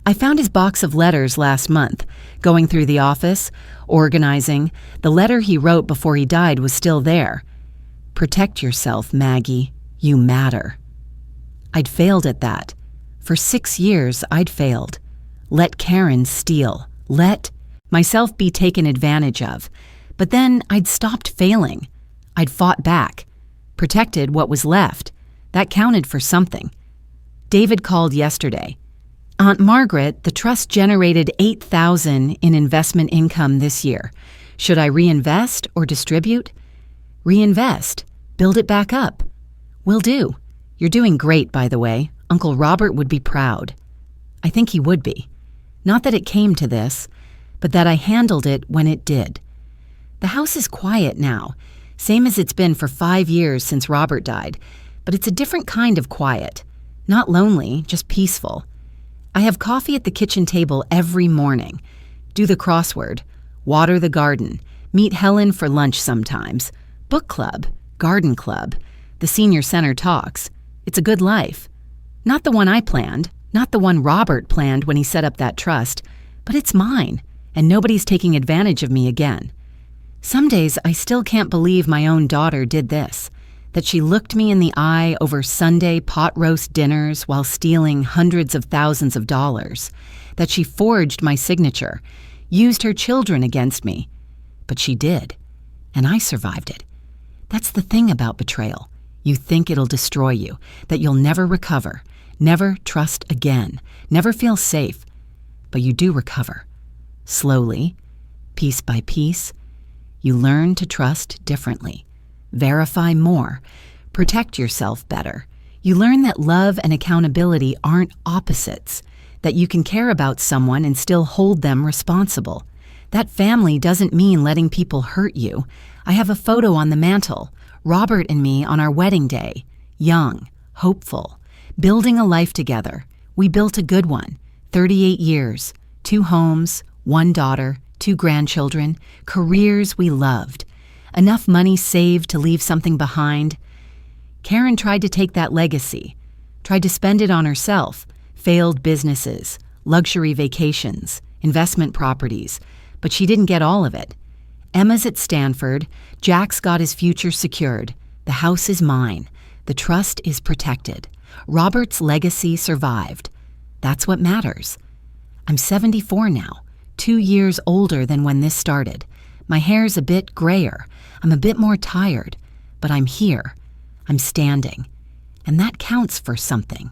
I found his box of letters last month, going through the office, organizing. The letter he wrote before he died was still there. Protect yourself, Maggie. You matter. I'd failed at that. For 6 years, I'd failed. Let Karen steal. Let myself be taken advantage of. But then I'd stopped failing. I'd fought back, protected what was left. That counted for something. David called yesterday. Aunt Margaret, the trust generated $8,000 in investment income this year. Should I reinvest or distribute? Reinvest. Build it back up. Will do. You're doing great, by the way. Uncle Robert would be proud. I think he would be. Not that it came to this, but that I handled it when it did. The house is quiet now. Same as it's been for 5 years since Robert died, but it's a different kind of quiet. Not lonely, just peaceful. I have coffee at the kitchen table every morning. Do the crossword. Water the garden. Meet Helen for lunch sometimes. Book club. Garden club. The senior center talks. It's a good life. Not the one I planned. Not the one Robert planned when he set up that trust. But it's mine, and nobody's taking advantage of me again. Some days I still can't believe my own daughter did this, that she looked me in the eye over Sunday pot roast dinners while stealing hundreds of thousands of dollars, that she forged my signature, used her children against me. But she did, and I survived it. That's the thing about betrayal. You think it'll destroy you, that you'll never recover, never trust again, never feel safe. But you do recover. Slowly, piece by piece, you learn to trust differently, verify more, protect yourself better. You learn that love and accountability aren't opposites, that you can care about someone and still hold them responsible. That family doesn't mean letting people hurt you. I have a photo on the mantle, Robert and me on our wedding day, young, hopeful, building a life together. We built a good one, 38 years, 2 homes, 1 daughter, 2 grandchildren, careers we loved, enough money saved to leave something behind. Karen tried to take that legacy, tried to spend it on herself, failed businesses, luxury vacations, investment properties, but she didn't get all of it. Emma's at Stanford, Jack's got his future secured, The house is mine. The trust is protected. Robert's legacy survived. That's what matters. I'm 74 now, 2 years older than when this started. My hair's a bit grayer. I'm a bit more tired. But I'm here. I'm standing. And that counts for something.